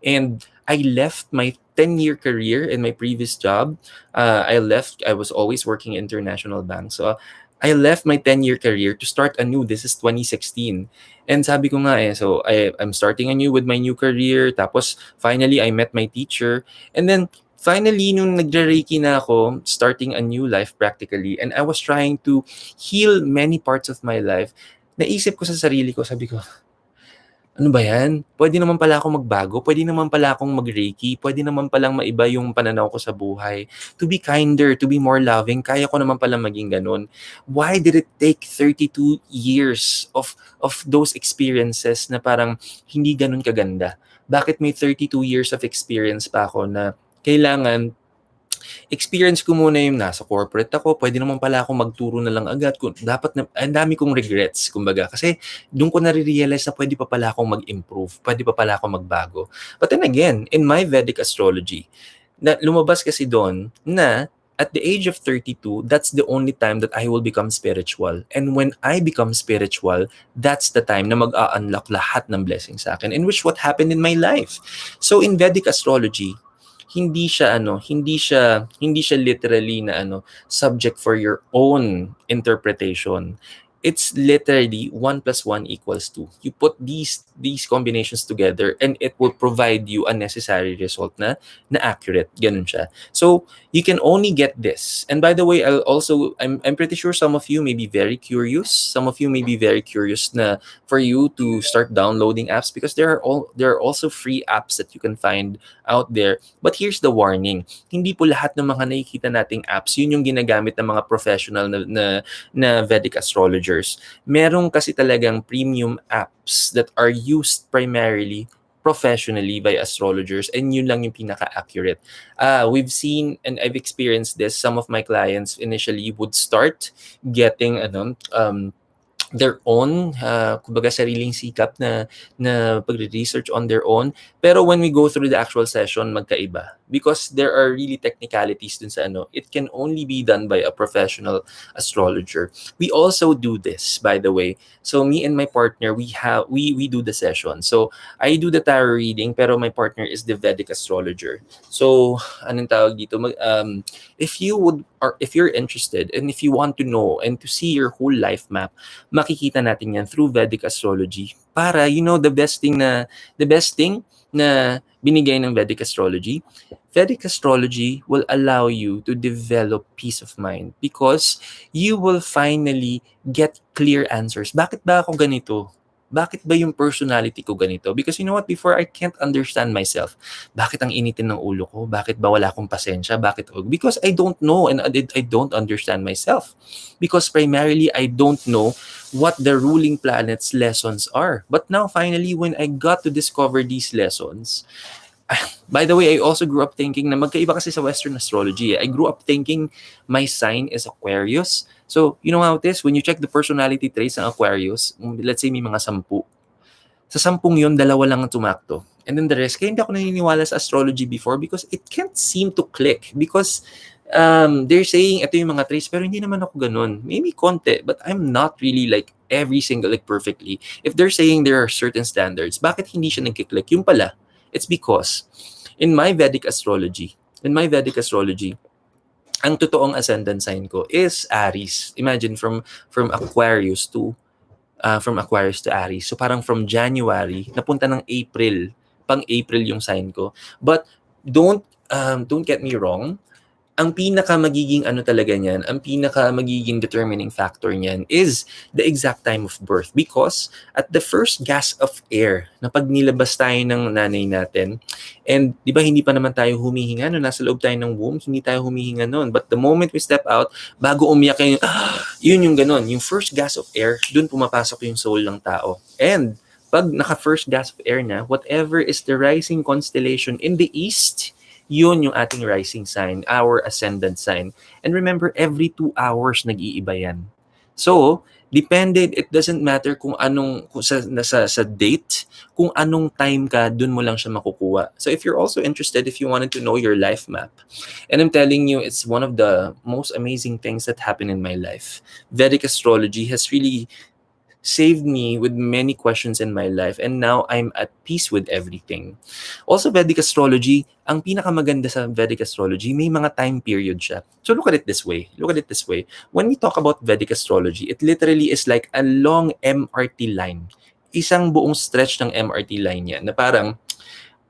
And I left my 10-year career in my previous job. I was always working in international banks. So I left my 10-year career to start anew. This is 2016. And sabi ko nga so I'm starting anew with my new career. Tapos finally, I met my teacher. And then finally, nung nagre-Reiki na ako, starting a new life practically, and I was trying to heal many parts of my life, naisip ko sa sarili ko, sabi ko, ano ba yan? Pwede naman pala akong magbago, pwede naman pala akong mag-Reiki, pwede naman palang maiba yung pananaw ko sa buhay. To be kinder, to be more loving, kaya ko naman pala maging ganun. Why did it take 32 years of those experiences na parang hindi ganun kaganda? Bakit may 32 years of experience pa ako na kailangan experience ko muna yung nasa corporate ako, pwede naman pala akong magturo na lang agad. Dapat na, ang dami kong regrets, kumbaga. Kasi doon ko nare-realize na pwede pa pala akong mag-improve, pwede pa pala akong magbago. But then again, in my Vedic astrology, na lumabas kasi doon na at the age of 32, that's the only time that I will become spiritual. And when I become spiritual, that's the time na mag-a-unlock lahat ng blessings sa akin, in which what happened in my life. So in Vedic astrology, hindi siya literally na subject for your own interpretation. It's literally 1 plus 1 equals 2. You put these combinations together and it will provide you a necessary result na accurate. Ganun siya. So, you can only get this. And by the way, I'm pretty sure some of you may be very curious. Some of you may be very curious na for you to start downloading apps, because there are also free apps that you can find out there. But here's the warning. Hindi po lahat ng mga nakikita nating apps, yun yung ginagamit ng mga professional na Vedic astrologers. Merong kasi talagang premium apps that are used primarily professionally by astrologers, and yun lang yung pinaka-accurate. We've seen and I've experienced this. Some of my clients initially would start getting their own, kumbaga sariling sikap na pagre-research on their own. Pero when we go through the actual session, magkaiba. Because there are really technicalities dun sa it can only be done by a professional astrologer. We also do this, by the way. So me and my partner, we do the session. So I do the tarot reading, pero my partner is the Vedic astrologer. So anong tawag dito? If you're interested and if you want to know and to see your whole life map, makikita natin yan through Vedic astrology. Para the best thing na binigay ng Vedic astrology will allow you to develop peace of mind, because you will finally get clear answers. Bakit ba ako ganito? Bakit ba yung personality ko ganito? Because you know what, before I can't understand myself. Bakit ang initin ng ulo ko? Bakit ba wala akong pasensya? Bakit? Because I don't know and I don't understand myself. Because primarily, I don't know what the ruling planet's lessons are. But now, finally, when I got to discover these lessons, by the way, I also grew up thinking na magkaiba kasi sa Western astrology. I grew up thinking my sign is Aquarius. So, you know how it is? When you check the personality traits ng Aquarius, let's say may mga 10. Sa 10 yun, 2 lang ang tumakto. And then the rest, kaya hindi ako naniniwala sa astrology before because it can't seem to click. Because they're saying ito yung mga traits, pero hindi naman ako ganun. Maybe konti, but I'm not really like every single, like perfectly. If they're saying there are certain standards, bakit hindi siya nagkiklik? Yung pala, it's because in my Vedic astrology, ang totoong ascendant sign ko is Aries. Imagine from Aquarius to Aries. So parang from January napunta ng April, pang April yung sign ko. But don't get me wrong, ang pinaka magiging ano talaga niyan, ang pinaka magiging determining factor niyan is the exact time of birth. Because at the first gasp of air na pag nilabas tayo ng nanay natin, and di ba hindi pa naman tayo humihinga no, nasa loob tayo ng womb, hindi tayo humihinga noon. But the moment we step out, bago umiyak yun, yun yung ganon, yung first gasp of air, dun pumapasok yung soul ng tao. And pag naka-first gasp of air na, whatever is the rising constellation in the east, yun yung ating rising sign, our ascendant sign. And remember, every 2 hours nag-iiba yan. So, depended, it doesn't matter kung anong, sa date, kung anong time ka, dun mo lang siya makukuha. So, if you're also interested, if you wanted to know your life map, and I'm telling you, it's one of the most amazing things that happened in my life. Vedic astrology has really saved me with many questions in my life, and now I'm at peace with everything. Also, Vedic astrology, ang pinakamaganda sa Vedic astrology, may mga time period siya. So look at it this way. When we talk about Vedic astrology, it literally is like a long MRT line. Isang buong stretch ng MRT line yan na parang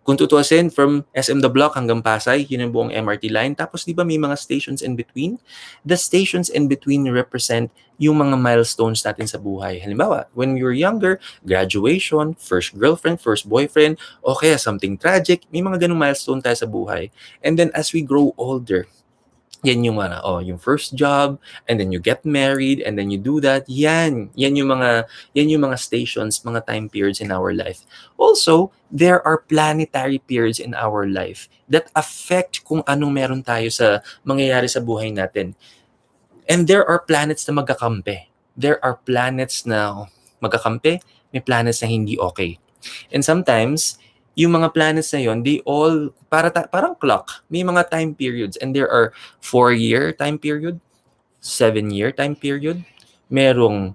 kung tutuusin, from SM The Block hanggang Pasay, yun yung buong MRT line. Tapos di ba may mga stations in between? The stations in between represent yung mga milestones natin sa buhay. Halimbawa, when we were younger, graduation, first girlfriend, first boyfriend, o kaya something tragic, may mga ganung milestone tayo sa buhay. And then as we grow older, yan yung yung first job, and then you get married, and then you do that. Yan yung mga stations, mga time periods in our life. Also, there are planetary periods in our life that affect kung anong meron tayo sa mangyayari sa buhay natin. And there are planets na magkakampi. There are planets na magkakampi, may planets na hindi okay. And sometimes, yung mga planets na yon, they all, parang clock. May mga time periods. And there are 4-year time period, 7-year time period, merong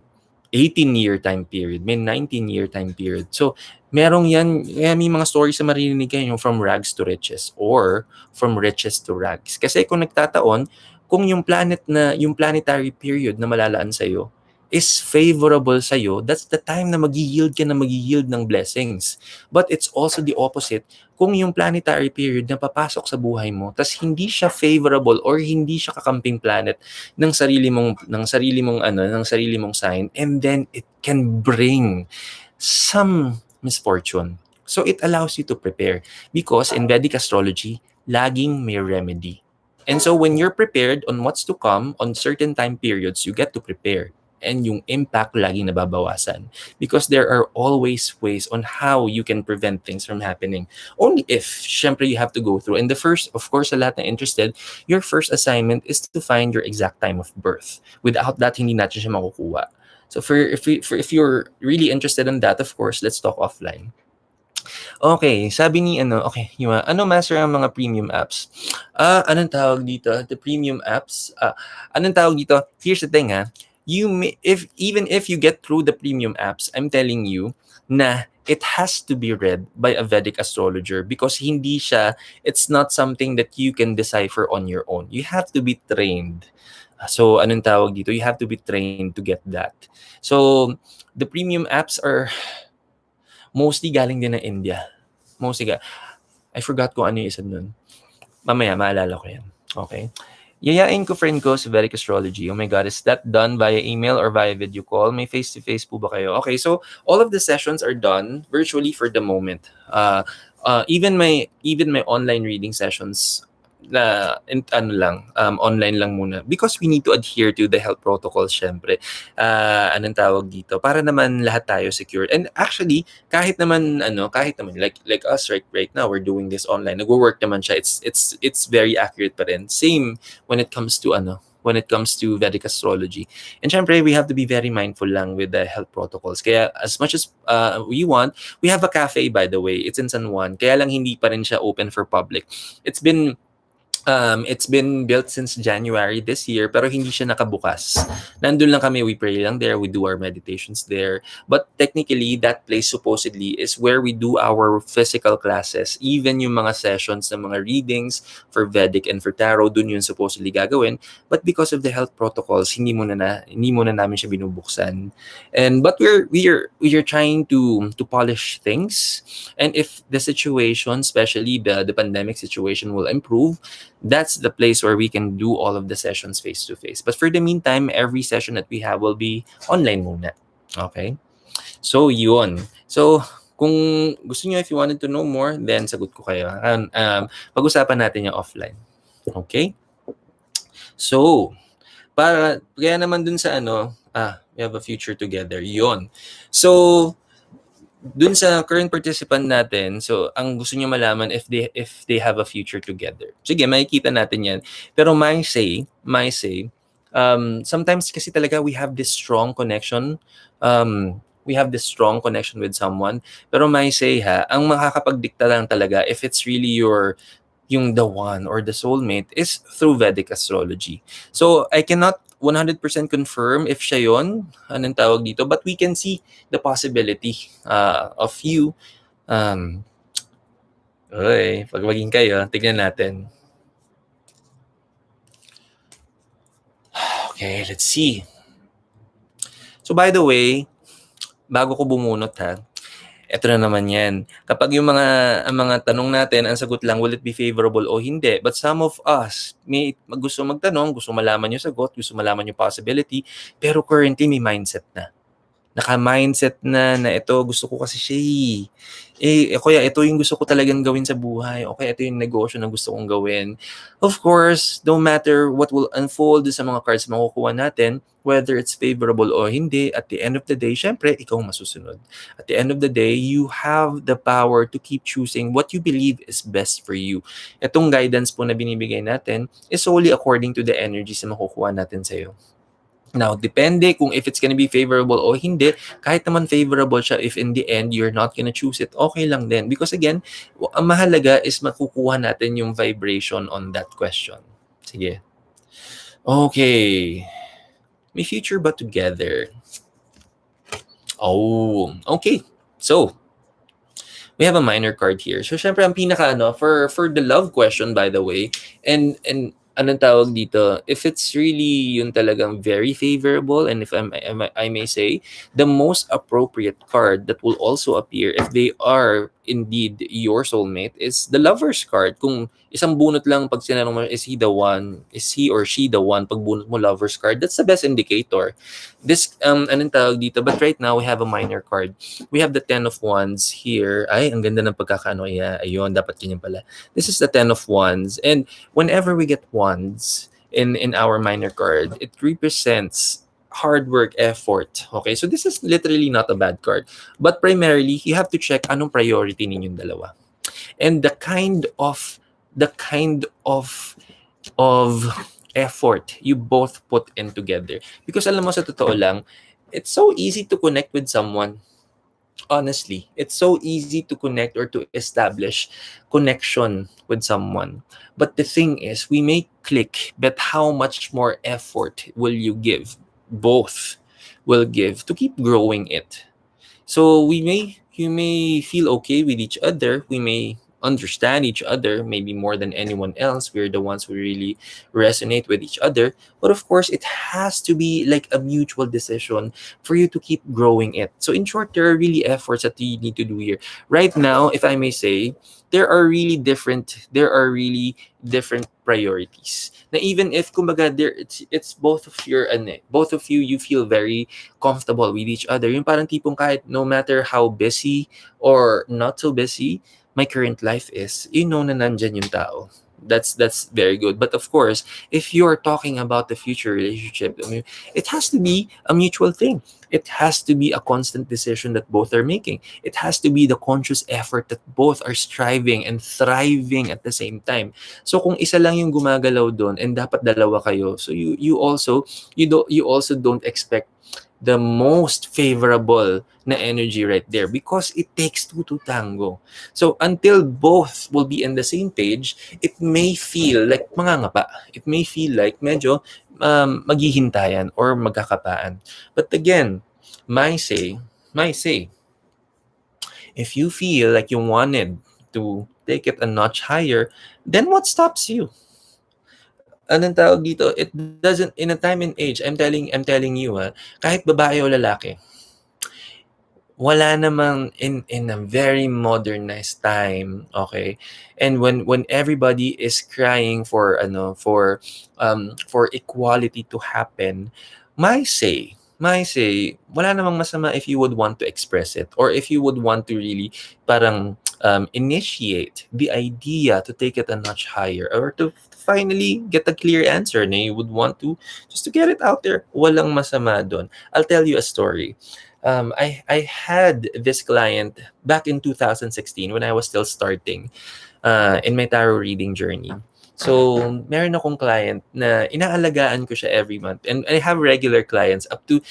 18-year time period, may 19-year time period. So, merong yan, may mga stories na marinig kayo yung from rags to riches or from riches to rags. Kasi kung nagtataon, kung yung planetary period na malalaan sa'yo is favorable sa'yo, that's the time na mag-yield ng blessings. But it's also the opposite. Kung yung planetary period na papasok sa buhay mo, tas hindi siya favorable or hindi siya kakamping planet ng sarili mong sign, and then it can bring some misfortune. So it allows you to prepare because in Vedic astrology, laging may remedy. And so when you're prepared on what's to come on certain time periods, you get to prepare. And yung impact laging nababawasan. Because there are always ways on how you can prevent things from happening. Only if, syempre, you have to go through. And the first, of course, sa lahat na interested, your first assignment is to find your exact time of birth. Without that, hindi natin siya makukuha. So if you're really interested in that, of course, let's talk offline. Okay, sabi ni okay, master ang mga premium apps? Anong tawag dito? The premium apps? Anong tawag dito? Here's the thing, even if you get through the premium apps, I'm telling you na it has to be read by a Vedic astrologer because it's not something that you can decipher on your own. You have to be trained. So, anong tawag dito? You have to be trained to get that. So, the premium apps are mostly galing din ng India. I forgot kung ano yung isa nun. Mamaya, maalala ko yan. Okay? Yayain ko friend ko sa Vedic Astrology. Oh my God, is that done via email or via video call? May face-to-face po ba kayo? Okay, so all of the sessions are done virtually for the moment. Even my online reading sessions na ano lang, online lang muna because we need to adhere to the health protocols syempre. Anong tawag dito? Para naman lahat tayo secure. And actually, kahit naman like us right now we're doing this online. Nagwo-work naman siya. It's very accurate pa rin. Same when it comes to Vedic astrology. And syempre, we have to be very mindful lang with the health protocols. Kaya as much as we want, we have a cafe by the way. It's in San Juan. Kaya lang hindi pa rin siya open for public. It's been built since January this year pero hindi siya nakabukas. Nandun lang kami, we pray lang there, we do our meditations there. But technically, that place supposedly is where we do our physical classes. Even yung mga sessions ng mga readings for Vedic and for Tarot, dun yun supposedly gagawin. But because of the health protocols, hindi muna namin siya binubuksan. But we are trying to polish things. And if the situation, especially the pandemic situation will improve, that's the place where we can do all of the sessions face to face. But for the meantime, every session that we have will be online muna. Okay? So, yun. So, kung gusto niyo, if you wanted to know more, then sagot ko kayo. Pag-usapan natin yung offline. Okay? So, kaya naman dun sa we have a future together. Yun. So, dun sa current participant natin, so ang gusto niyo malaman if they have a future together. Sige, makikita natin 'yan. Pero my say, sometimes kasi talaga we have this strong connection. We have this strong connection with someone. Pero my say ang makakapagdikta lang talaga if it's really yung the one or the soulmate is through Vedic astrology. So I cannot 100% confirm if siya yun, anong tawag dito, but we can see the possibility of you. Pag maging kayo, tignan natin. Okay, let's see. So by the way, bago ko bumunot eto na naman yan. Kapag ang mga tanong natin, ang sagot lang, will it be favorable o hindi? But some of us, may gusto magtanong, gusto malaman yung sagot, gusto malaman yung possibility, pero currently may mindset na. Naka-mindset na ito, gusto ko kasi siya kaya ito yung gusto ko talagang gawin sa buhay. Okay, ito yung negosyo na gusto kong gawin. Of course, no matter what will unfold sa mga cards makukuha natin, whether it's favorable o hindi, at the end of the day, syempre, ikaw masusunod. At the end of the day, you have the power to keep choosing what you believe is best for you. Itong guidance po na binibigay natin is solely according to the energies na makukuha natin sa'yo. Now, depende kung if it's gonna be favorable o hindi. Kahit naman favorable siya, if in the end you're not gonna choose it, okay lang din. Because again, ang mahalaga is makukuha natin yung vibration on that question. Sige. Okay. May future ba together? Oh, okay. So, we have a minor card here. So, syempre, ang pinaka, for the love question, by the way, and anong tawag dito, if it's really yung talagang very favorable, and if I may say, the most appropriate card that will also appear if they are indeed your soulmate is the Lover's card. Kung isang bunot lang pag sinanong mo, is he or she the one, pag bunot mo Lover's card, that's the best indicator. This, anong tawag dito, but right now, we have a minor card. We have the Ten of Wands here. Ay, ang ganda ng pagkakaano. Ayun, dapat ganyan pala. This is the Ten of Wands. And whenever we get wands in our minor card, it represents hard work, effort. Okay, so this is literally not a bad card. But primarily, you have to check anong priority ninyong dalawa. And the kind of effort you both put in together. Because alam mo, sa totoo lang, it's so easy to connect with someone. Honestly, it's so easy to connect or to establish connection with someone. But the thing is, we may click, but how much more effort will you give? Both will give to keep growing it. So you may feel okay with each other. We may understand each other, maybe more than anyone else. We're the ones who really resonate with each other. But of course, it has to be like a mutual decision for you to keep growing it. So in short, there are really efforts that you need to do here. Right now, if I may say, there are really different priorities. Na even if kumbaga it's both of both of you, you feel very comfortable with each other. Yung parang tipong kahit no matter how busy or not so busy my current life is, you know na nandyan yung tao. That's very good. But of course, if you're talking about the future relationship, I mean, it has to be a mutual thing. It has to be a constant decision that both are making. It has to be the conscious effort that both are striving and thriving at the same time. So kung isa lang yung gumagalaw doon and dapat dalawa kayo, so you also don't expect the most favorable na energy right there because it takes two to tango. So until both will be in the same page, it may feel like mangangapa. It may feel like medyo maghihintayan or magkakapaan. But again, my say, if you feel like you wanted to take it a notch higher, then what stops you? Anong tawag dito? It doesn't, in a time and age, I'm telling you, kahit babae o lalaki, wala namang in a very modernized time, okay? And when everybody is crying for equality to happen, my say, wala namang masama if you would want to express it or if you would want to really parang initiate the idea to take it a notch higher or to finally get a clear answer na you would want to just to get it out there. Walang masama doon. I'll tell you a story. I had this client back in 2016 when I was still starting in my tarot reading journey. So, meron akong client na inaalagaan ko siya every month. And I have regular clients up to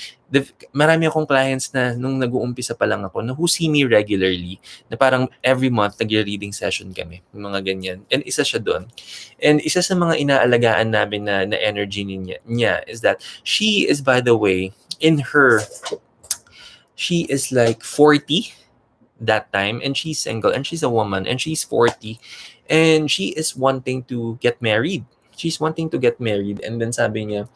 marami akong clients na nung nag-uumpisa pa lang ako na who see me regularly na parang every month nagre-reading session kami, yung mga ganyan. And isa siya doon. And isa sa mga inaalagaan namin na energy niya is that she is, by the way, she is like 40 that time and she's single and she's a woman and she's 40 and she is wanting to get married. She's wanting to get married and then sabi niya,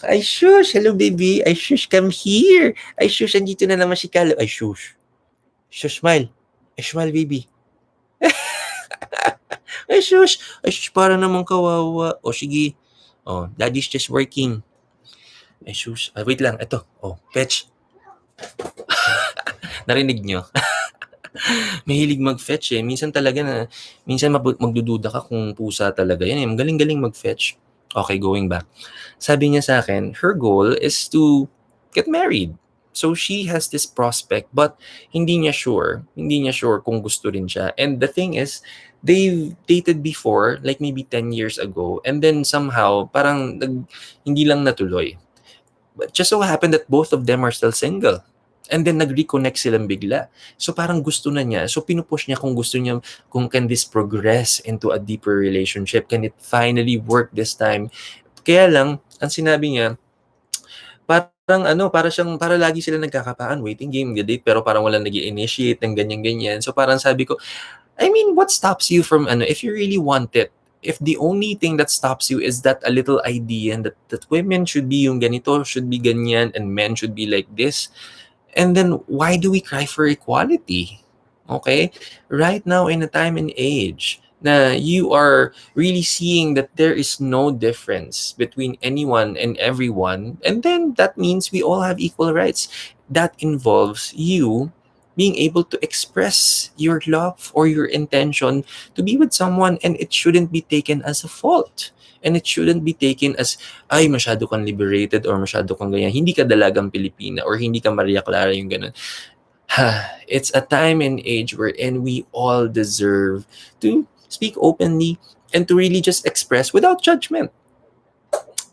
ay shush, hello baby, ay shush, come here. Ay shush, andito na naman si Kalo. Ay shush. Shush, smile. Ay smile baby. Ay shush. Ay shush, para naman kawawa. O sige. Oh, daddy's just working. Ay shush. Wait lang, ito. Oh, fetch. Narinig nyo? Mahilig mag-fetch eh. Minsan magdududa ka kung pusa talaga yan eh. Magaling-galing mag-fetch. Okay, going back. Sabi niya sa akin, her goal is to get married. So she has this prospect but hindi niya sure kung gusto rin siya. And the thing is, they've dated before, like maybe 10 years ago, and then somehow parang hindi lang natuloy. But just so happened that both of them are still single. And then nag-reconnect silang bigla. So parang gusto na niya. So pinupush niya kung can this progress into a deeper relationship? Can it finally work this time? Kaya lang, ang sinabi niya, para lagi sila nagkakapaan, waiting game, the date, pero parang walang nag-initiate ng ganyan-ganyan. So parang sabi ko, I mean, what stops you from, if you really want it, if the only thing that stops you is that a little idea and that women should be yung ganito, should be ganyan, and men should be like this, and then why do we cry for equality? Okay? Right now in a time and age na you are really seeing that there is no difference between anyone and everyone, and then that means we all have equal rights. That involves you being able to express your love or your intention to be with someone, and it shouldn't be taken as a fault. And it shouldn't be taken as, ay, masyado kang liberated or masyado kang ganyan. Hindi ka dalagang Pilipina or hindi ka Maria Clara yung ganun. It's a time and age wherein we all deserve to speak openly and to really just express without judgment.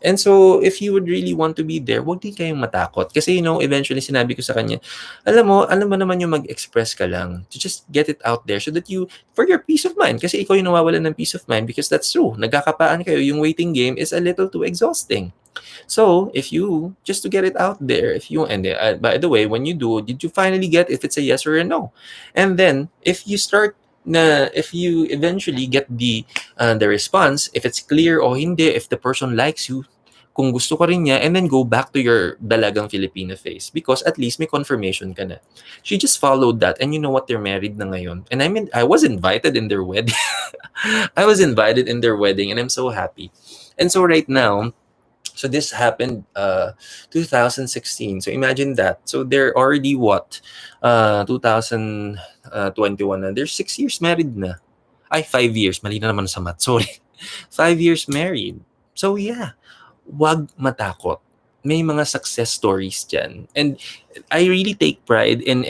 And so, if you would really want to be there, huwag din kayong matakot. Kasi, eventually sinabi ko sa kanya, alam mo naman yung mag-express ka lang to just get it out there so that for your peace of mind. Kasi ikaw yung nawawalan ng peace of mind because that's true. Nagkakapaan kayo. Yung waiting game is a little too exhausting. So, if you, just to get it out there, by the way, when you do, did you finally get if it's a yes or a no? And then, if you start na if you eventually get the response, if it's clear o hindi, if the person likes you, kung gusto ka rin niya, and then go back to your dalagang Filipino face because at least may confirmation ka na. She just followed that, and you know what, they're married na ngayon. And I mean, I was invited in their wedding. I was invited in their wedding, and I'm so happy. And so right now, so this happened 2016. So imagine that. So they're already what? 2021 na. They're 6 years married na. Ay, 5 years. Mali na naman sa math. Sorry. 5 years married. So yeah, wag matakot. May mga success stories dyan. And I really take pride in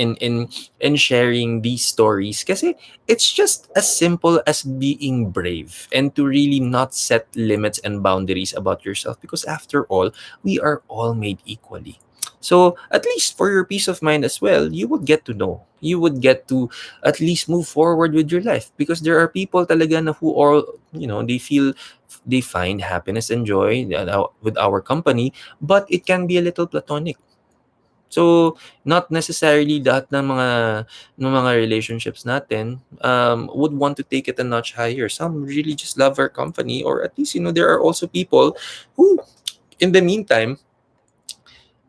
sharing these stories kasi it's just as simple as being brave and to really not set limits and boundaries about yourself because after all, we are all made equally. So at least for your peace of mind as well, you would get to know. You would get to at least move forward with your life because there are people talaga na who all, they feel they find happiness and joy with our company, but it can be a little platonic. So, not necessarily lahat ng mga relationships natin would want to take it a notch higher. Some really just love our company, or at least, there are also people who, in the meantime,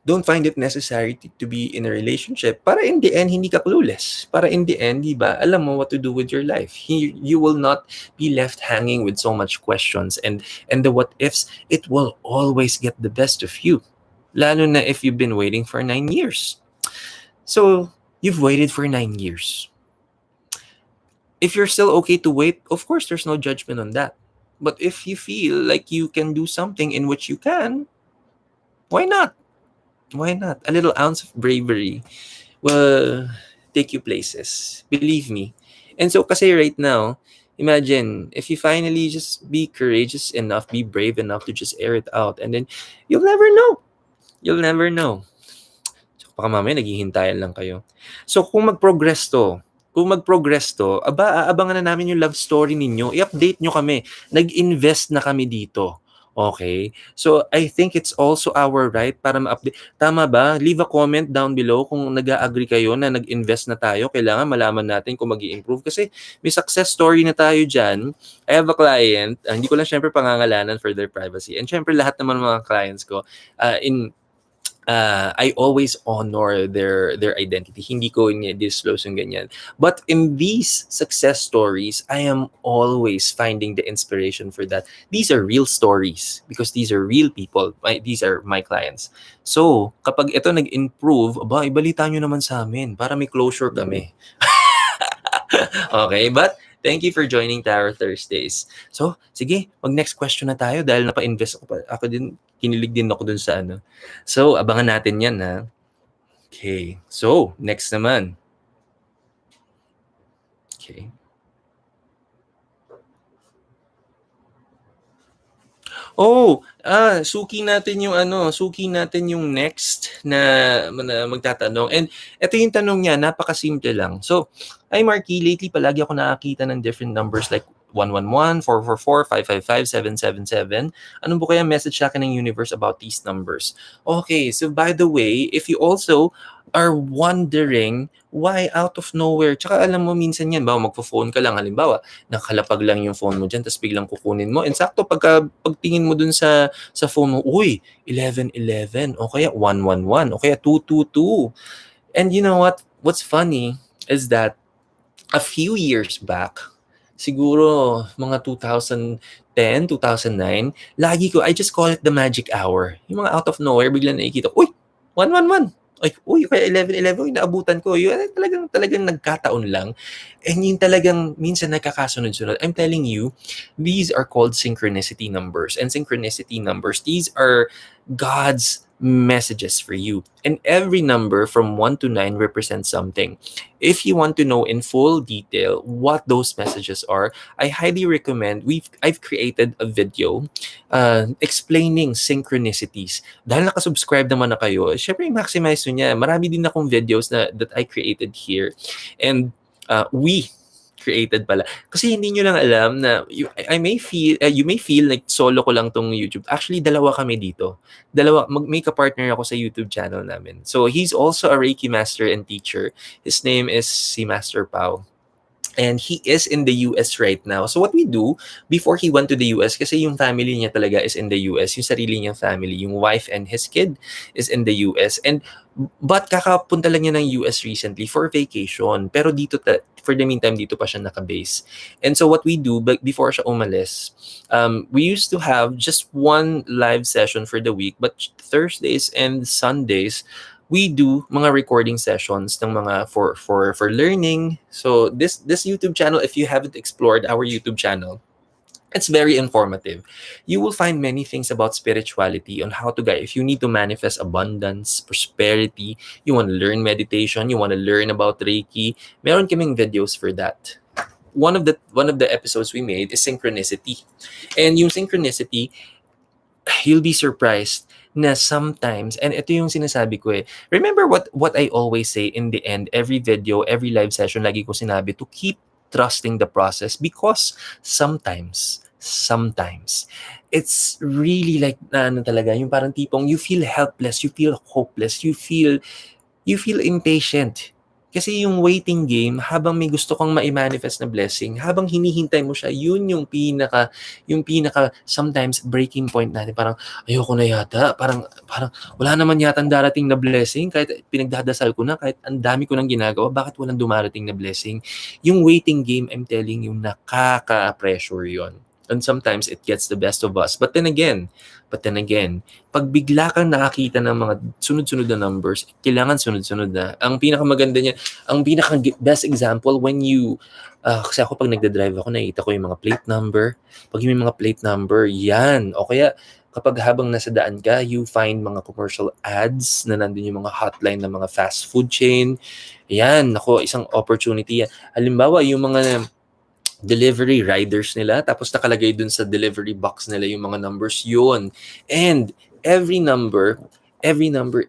don't find it necessary to be in a relationship para in the end hindi ka clueless. Para in the end, di ba, alam mo what to do with your life. You will not be left hanging with so much questions and the what ifs. It will always get the best of you. Lalo na if you've been waiting for 9 years. So, you've waited for 9 years. If you're still okay to wait, of course, there's no judgment on that. But if you feel like you can do something in which you can, why not? Why not? A little ounce of bravery will take you places. Believe me. And so, kasi right now, imagine if you finally just be courageous enough, be brave enough to just air it out, and then you'll never know. You'll never know. Baka mamaya naghihintayan lang kayo. So, kung mag-progress to, aabangan na namin yung love story ninyo. I-update nyo kami. Nag-invest na kami dito. Okay? So, I think it's also our right para ma-update. Tama ba? Leave a comment down below kung nag-agree kayo na nag-invest na tayo. Kailangan malaman natin kung mag-i-improve. Kasi may success story na tayo dyan. I have a client. Hindi ko lang syempre pangangalanan for their privacy. And syempre lahat naman ng mga clients ko, I always honor their identity. Hindi ko disclose yung ganyan. But in these success stories, I am always finding the inspiration for that. These are real stories because these are real people. These are my clients. So, kapag ito nag-improve, ibalita nyo naman sa amin para may closure kami. Okay, but thank you for joining Tarot Thursdays. So, sige, mag-next question na tayo dahil napa-invest ako din, kinilig din ako dun sa ano. So, abangan natin yan, ha? Okay, so, next naman. Okay. Suki natin yung next na magtatanong. And ito yung tanong niya, napakasimple lang. So, hi Marky, lately palagi ako nakakita ng different numbers like 111, 444, 555, 777. Anong po kaya message sa akin ng universe about these numbers? Okay, so by the way, if you also are wondering why out of nowhere, tsaka alam mo minsan yan, magpo-phone ka lang, halimbawa, nakalapag lang yung phone mo dyan, tapos biglang kukunin mo. And sakto, pagtingin mo dun sa phone mo, uy, 1111, o kaya 111, o kaya 222. And you know what? What's funny is that a few years back, siguro mga 2010, 2009, I just call it the magic hour. Yung mga out of nowhere, biglang nakikita, uy, 111. Ay, uy, kaya 1111, uy, naabutan ko. Yun, talagang nagkataon lang. And yung talagang minsan nagkakasunod-sunod. I'm telling you, these are called synchronicity numbers. And synchronicity numbers, these are God's messages for you. And every number from 1 to 9 represents something. If you want to know in full detail what those messages are, I highly recommend, I've created a video explaining synchronicities. Dahil nakasubscribe naman na kayo, syempre maximize nyo niya. Marami din akong videos that I created here. And we created pala. Kasi hindi nyo lang alam na you may feel like solo ko lang tong YouTube. Actually, dalawa kami dito. May ka-partner ako sa YouTube channel namin. So, he's also a Reiki master and teacher. His name is si Master Pao. And he is in the US right now. So what we do, before he went to the US, kasi yung family niya talaga is in the US, yung sarili niyang family, yung wife and his kid is in the US. And but kakapunta lang niya ng US recently for vacation. Pero dito, for the meantime, dito pa siya nakabase. And so what we do, before siya umalis, we used to have just one live session for the week, but Thursdays and Sundays, we do mga recording sessions ng mga for learning. So this YouTube channel, if you haven't explored our YouTube channel, it's very informative. You will find many things about spirituality on how to guide. If you need to manifest abundance, prosperity, you want to learn meditation, you want to learn about Reiki, meron kaming videos for that. One of the episodes we made is synchronicity. And yung synchronicity, you'll be surprised na sometimes, and ito yung sinasabi ko remember what I always say in the end, every video, every live session, lagi ko sinabi to keep trusting the process, because sometimes, it's really like, ano talaga, yung parang tipong you feel helpless, you feel hopeless, you feel impatient. Kasi yung waiting game, habang may gusto kang ma-manifest na blessing, habang hinihintay mo siya, yun yung pinaka sometimes breaking point natin. Parang, ayoko na yata. Parang wala naman yata ang darating na blessing. Kahit pinagdadasal ko na, kahit ang dami ko nang ginagawa, bakit walang dumarating na blessing? Yung waiting game, I'm telling you, nakaka-pressure yon. And sometimes it gets the best of us. But then again, pag bigla kang nakakita ng mga sunod-sunod na numbers, kailangan sunod-sunod na. Ang pinakamaganda niya, ang pinaka-best example, when you, kasi ako pag nagda-drive ako, nakita ko yung mga plate number. Pag yung mga plate number, yan. O kaya, kapag habang nasa daan ka, you find mga commercial ads na nandun yung mga hotline ng mga fast food chain. Yan, ako, isang opportunity yan. Halimbawa, yung mga delivery riders nila, tapos nakalagay dun sa delivery box nila yung mga numbers yun. And every number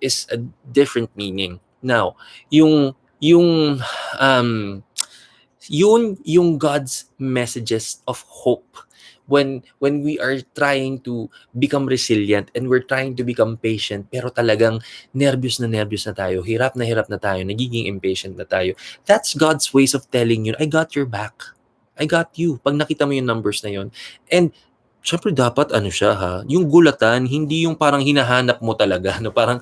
is a different meaning. Now, yung yung God's messages of hope when we are trying to become resilient and we're trying to become patient, pero talagang nervyos na tayo, hirap na tayo, nagiging impatient na tayo. That's God's ways of telling you, I got your back. I got you. Pag nakita mo yung numbers na yun. And syempre dapat siya yung gulatan, hindi yung parang hinahanap mo talaga, no? Parang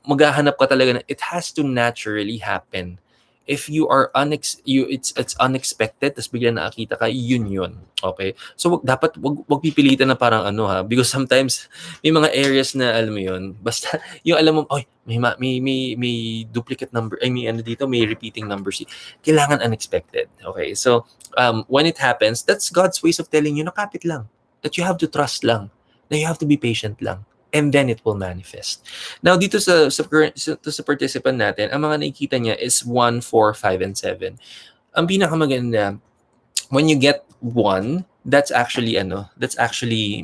maghahanap ka talaga na it has to naturally happen. If you are it's unexpected, tapos bigla nakakita ka, yun. Okay? So dapat wag pipilitan na parang because sometimes may mga areas na alam mo yun, basta yung alam mo, may duplicate number, may repeating numbers. Kailangan unexpected. Okay? So when it happens, that's God's ways of telling you, nakapit lang. That you have to trust lang. That you have to be patient lang. And then it will manifest. Now, dito sa participant natin, ang mga nakikita niya is 1, 4, 5, and 7. Ang pinakamaganda, when you get 1, that's actually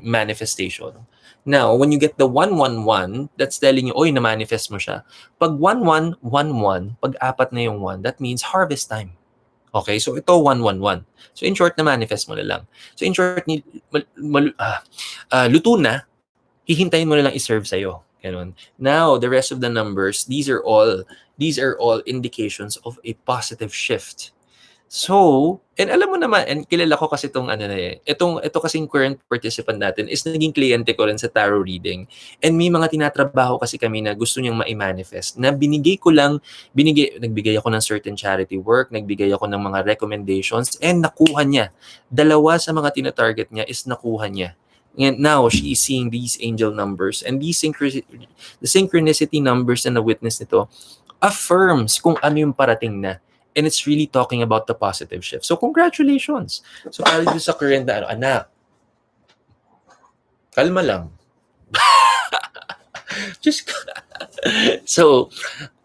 manifestation. Now, when you get the 111, that's telling you, na-manifest mo siya. Pag 1111, pag 4 na yung 1, that means harvest time. Okay, so ito 111. So in short, na-manifest mo na lang. So in short, luto na, hihintayin mo na lang i-serve sa'yo. Ganun. Now, the rest of the numbers, these are all indications of a positive shift. So, and alam mo naman, and kilala ko kasi ito kasing current participant natin is naging kliyente ko rin sa tarot reading. And may mga tinatrabaho kasi kami na gusto niyang ma-manifest, na nagbigay ako ng certain charity work, nagbigay ako ng mga recommendations, and nakuha niya. 2 sa mga tinatarget niya is nakuha niya. And now, she is seeing these angel numbers, and the synchronicity numbers na na-witness nito affirms kung ano yung parating na. And it's really talking about the positive shift. So, congratulations. So, para dito sa current na anak, kalma lang. So,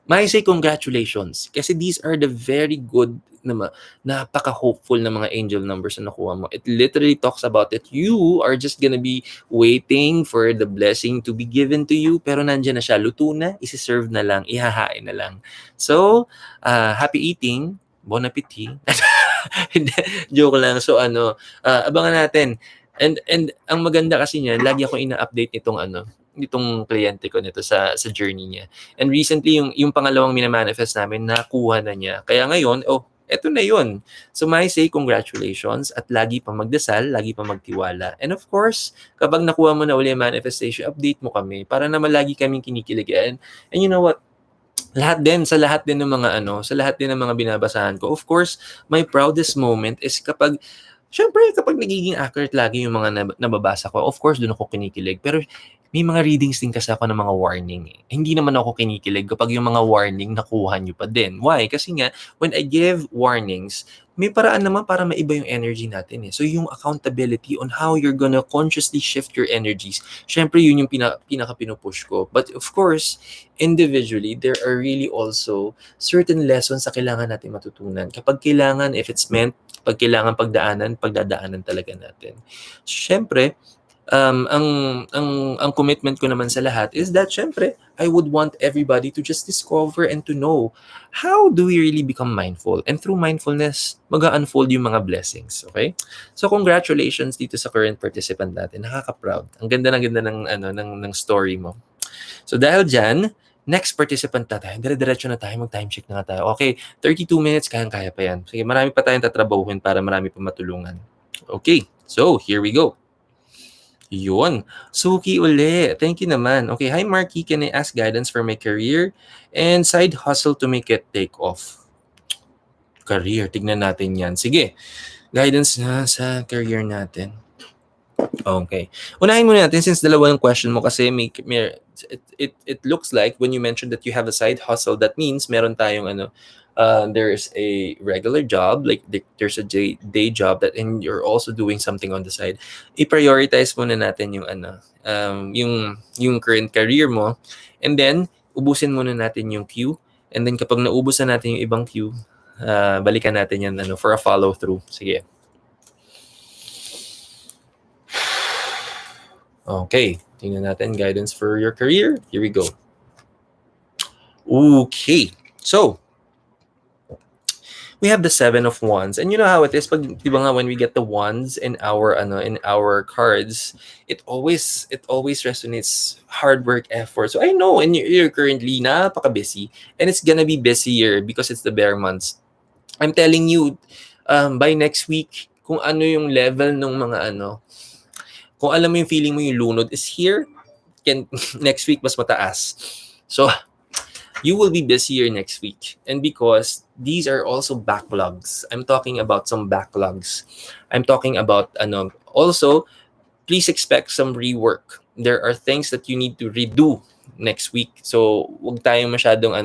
may say congratulations. Kasi these are the very good, napaka-hopeful na mga angel numbers na nakuha mo. It literally talks about it. You are just gonna be waiting for the blessing to be given to you, pero nandiyan na siya. Luto na, isi-serve na lang, ihahain na lang. So, happy eating. Bon appetit. Joke lang. So, abangan natin. And ang maganda kasi niya, lagi ako ina-update nitong kliyente ko nito sa journey niya. And recently, yung pangalawang minamanifest namin, nakuha na niya. Kaya ngayon, Ito na yun. So may say congratulations at lagi pa magdasal, lagi pa magtiwala. And of course, kapag nakuha mo na uli yung manifestation, update mo kami para naman lagi kaming kinikilig. And you know what? Lahat din ng mga sa lahat din ng mga binabasahan ko. Of course, my proudest moment is kapag nagiging accurate lagi yung mga nababasa ko, of course, doon ako kinikilig. Pero may mga readings din kasi ako ng mga warning. Hindi naman ako kinikilig kapag yung mga warning nakuha nyo pa din. Why? Kasi nga, when I give warnings, may paraan naman para maiba yung energy natin. So yung accountability on how you're gonna consciously shift your energies, syempre yun yung pinaka-pinupush ko. But of course, individually, there are really also certain lessons na kailangan natin matutunan. Kapag kailangan, if it's meant, pag kailangan pagdadaanan talaga natin. Syempre, ang ang commitment ko naman sa lahat is that syempre, I would want everybody to just discover and to know how do we really become mindful. And through mindfulness, mag-unfold yung mga blessings. Okay? So congratulations dito sa current participant natin. Nakaka-proud. Ang ganda ng story mo. So dahil dyan, next participant na tayo. Dire-diretso na tayo. Mag-time check na tayo. Okay, 32 minutes, kayang-kaya pa yan. Sige, marami pa tayong tatrabahuhin para marami pa matulungan. Okay, so here we go. Yun. Suki uli. Thank you naman. Okay, hi Marky. Can I ask guidance for my career and side hustle to make it take off? Career. Tignan natin yan. Sige. Guidance na sa career natin. Okay. Unahin muna natin since dalawang question mo kasi it looks like when you mentioned that you have a side hustle, that means meron tayong there's a regular job, like there's a day job that and you're also doing something on the side. I-prioritize muna natin yung current career mo, and then ubusin muna natin yung queue, and then kapag naubos na natin yung ibang queue, balikan natin yan for a follow through. Sige. Okay, tingnan natin guidance for your career. Here we go. Okay, so we have the 7 of Wands, and you know how it is. Pag di ba nga when we get the wands in our cards, it always resonates hard work, effort. So I know, and you're currently napaka-busy, and it's gonna be busier because it's the bear months. I'm telling you, by next week, kung ano yung level ng mga kung alam mo yung feeling mo yung lunod is here, next week mas mataas. So, you will be busier next week. And because these are also backlogs. I'm talking about some backlogs. I'm talking about, also, please expect some rework. There are things that you need to redo next week. So, wag tayong masyadong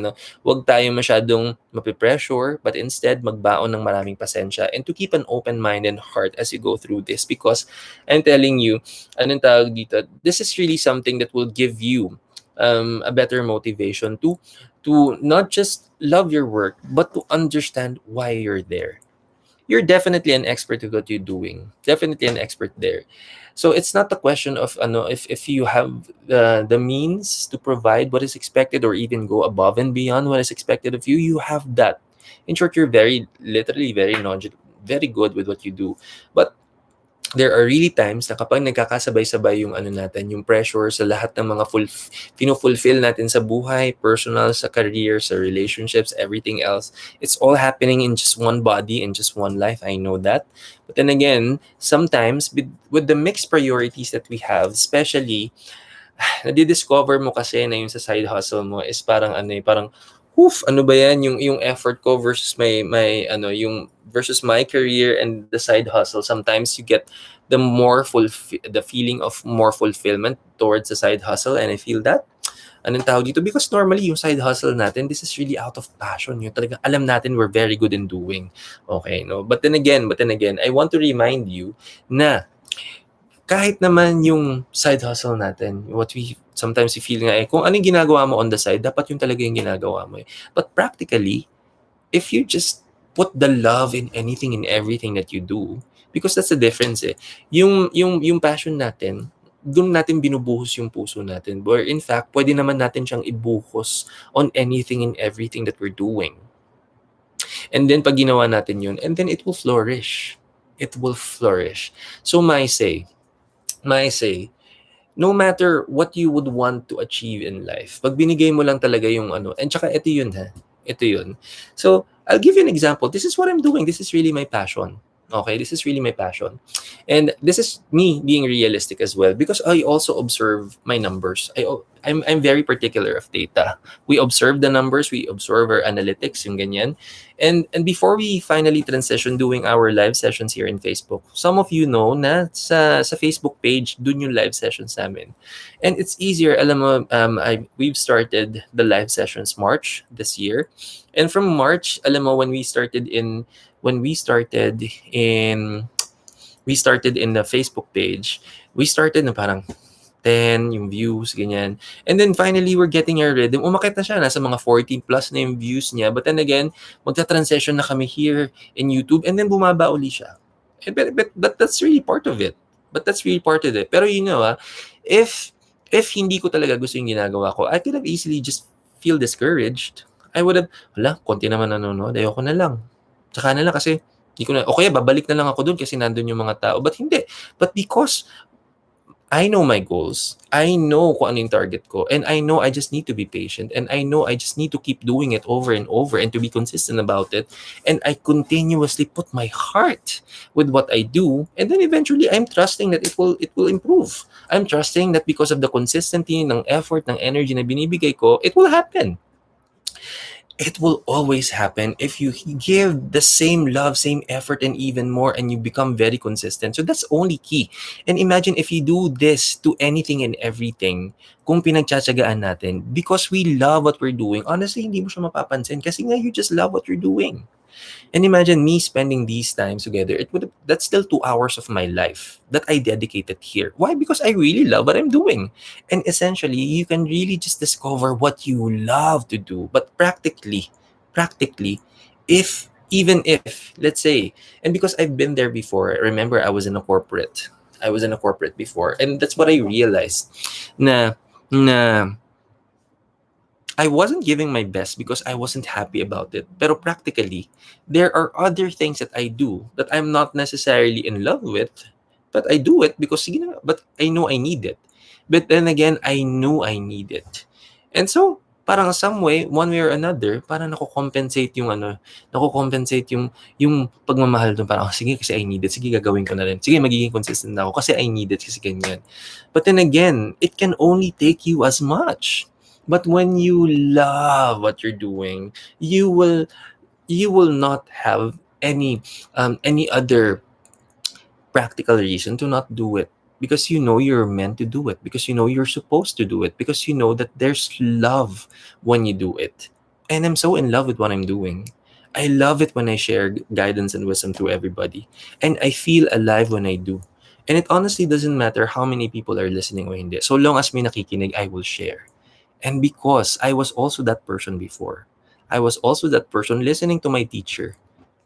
mapipressure, but instead, magbaon ng maraming pasensya and to keep an open mind and heart as you go through this, because I'm telling you, anong tawag dito, this is really something that will give you a better motivation to not just love your work, but to understand why you're there. You're definitely an expert at what you're doing. Definitely an expert there. So it's not a question of if you have the means to provide what is expected or even go above and beyond what is expected of you. You have that. In short, you're literally very knowledgeable, very good with what you do. But there are really times na kapag nagkakasabay-sabay yung yung pressure sa lahat ng mga pino-fulfill natin sa buhay, personal, sa career, sa relationships, everything else, it's all happening in just one body, in just one life. I know that. But then again, sometimes with the mixed priorities that we have, especially, nadidiscover mo kasi na yung sa side hustle mo is parang ano ba yan yung effort ko versus yung versus my career and the side hustle. Sometimes you get the feeling of more fulfillment towards the side hustle, and I feel that anong tawag dito, because normally yung side hustle natin, this is really out of passion. Yung talagang alam natin we're very good in doing. Okay, no? But then again, I want to remind you na kahit naman yung side hustle natin, sometimes we feel nga kung anong ginagawa mo on the side, dapat yung talaga yung ginagawa mo. But practically, if you just put the love in anything and everything that you do, because that's the difference Yung passion natin, doon natin binubuhos yung puso natin. Where in fact, pwede naman natin siyang ibuhos on anything and everything that we're doing. And then pag ginawa natin yun, and then it will flourish. It will flourish. So my say, no matter what you would want to achieve in life, pag binigay mo lang talaga yung and tsaka ito yun. So, I'll give you an example. This is what I'm doing. This is really my passion. Okay, this is really my passion. And this is me being realistic as well because I also observe my numbers. I'm very particular of data. We observe the numbers, we observe our analytics, yung ganyan. And before we finally transition doing our live sessions here in Facebook, some of you know na sa Facebook page, dun yung live sessions namin. And it's easier, alam mo, we've started the live sessions March this year. And from March, alam mo, when we started in the Facebook page, we started na parang 10 yung views, ganyan. And then finally, we're getting our rhythm. Umakit na siya, nasa mga 14 plus na yung views niya. But then again, magta-transition na kami here in YouTube and then bumaba uli siya. But that's really part of it. But that's really part of it. Pero you know, if hindi ko talaga gusto yung ginagawa ko, I could have easily just feel discouraged. I would have, konti naman nanonood, ayoko na lang. Tsaka na lang kasi, hindi ko na, o kaya babalik na lang ako doon kasi nandun yung mga tao. But hindi. But because I know my goals, I know kung ano yung target ko, and I know I just need to be patient, and I know I just need to keep doing it over and over and to be consistent about it, and I continuously put my heart with what I do, and then eventually I'm trusting that it will improve. I'm trusting that because of the consistency ng effort, ng energy na binibigay ko, it will happen. It will always happen if you give the same love, same effort, and even more, and you become very consistent. So that's only key. And imagine if you do this to anything and everything, kung pinagtsatsagaan natin, because we love what we're doing, honestly, hindi mo siya mapapansin kasi nga you just love what you're doing. And imagine me spending these times together. That's still 2 hours of my life that I dedicated here. Why? Because I really love what I'm doing. And essentially, you can really just discover what you love to do. But practically, if let's say, and because I've been there before, remember I was in a corporate. I was in a corporate before, and that's what I realized. Na I wasn't giving my best because I wasn't happy about it. Pero practically, there are other things that I do that I'm not necessarily in love with, but I do it because but I know I need it. But then again, I knew I need it. And so, parang some way, one way or another, parang nako-compensate yung pagmamahal doon. Parang, sige, kasi I need it. Sige, gagawin ko na rin. Sige, magiging consistent na ako kasi I need it, kasi ganyan. But then again, it can only take you as much. But when you love what you're doing, you will not have any other practical reason to not do it, because you know you're meant to do it, because you know you're supposed to do it, because you know that there's love when you do it. And I'm so in love with what I'm doing. I love it when I share guidance and wisdom to everybody, and I feel alive when I do. And it honestly doesn't matter how many people are listening o hindi. So long as may nakikinig, I will share. And because I was also that person before, I was also that person listening to my teacher.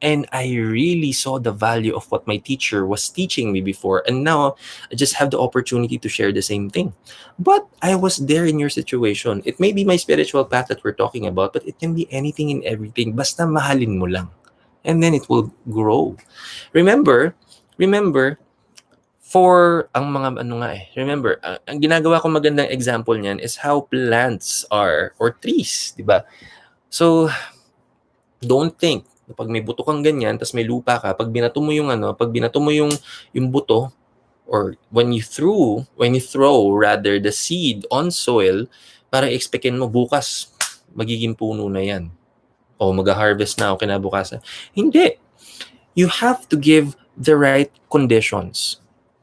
And I really saw the value of what my teacher was teaching me before. And now I just have the opportunity to share the same thing. But I was there in your situation. It may be my spiritual path that we're talking about, but it can be anything and everything. Basta mahalin mo lang. And then it will grow. Remember, for ang mga remember, ang ginagawa ko magandang example niyan is how plants are or trees, di ba? So, don't think na pag may buto kang ganyan, tas may lupa ka, pag binato mo yung buto, or when you throw rather the seed on soil, parang expectin mo bukas magiging puno na yan. O mag-harvest na o kinabukasan. Hindi. You have to give the right conditions.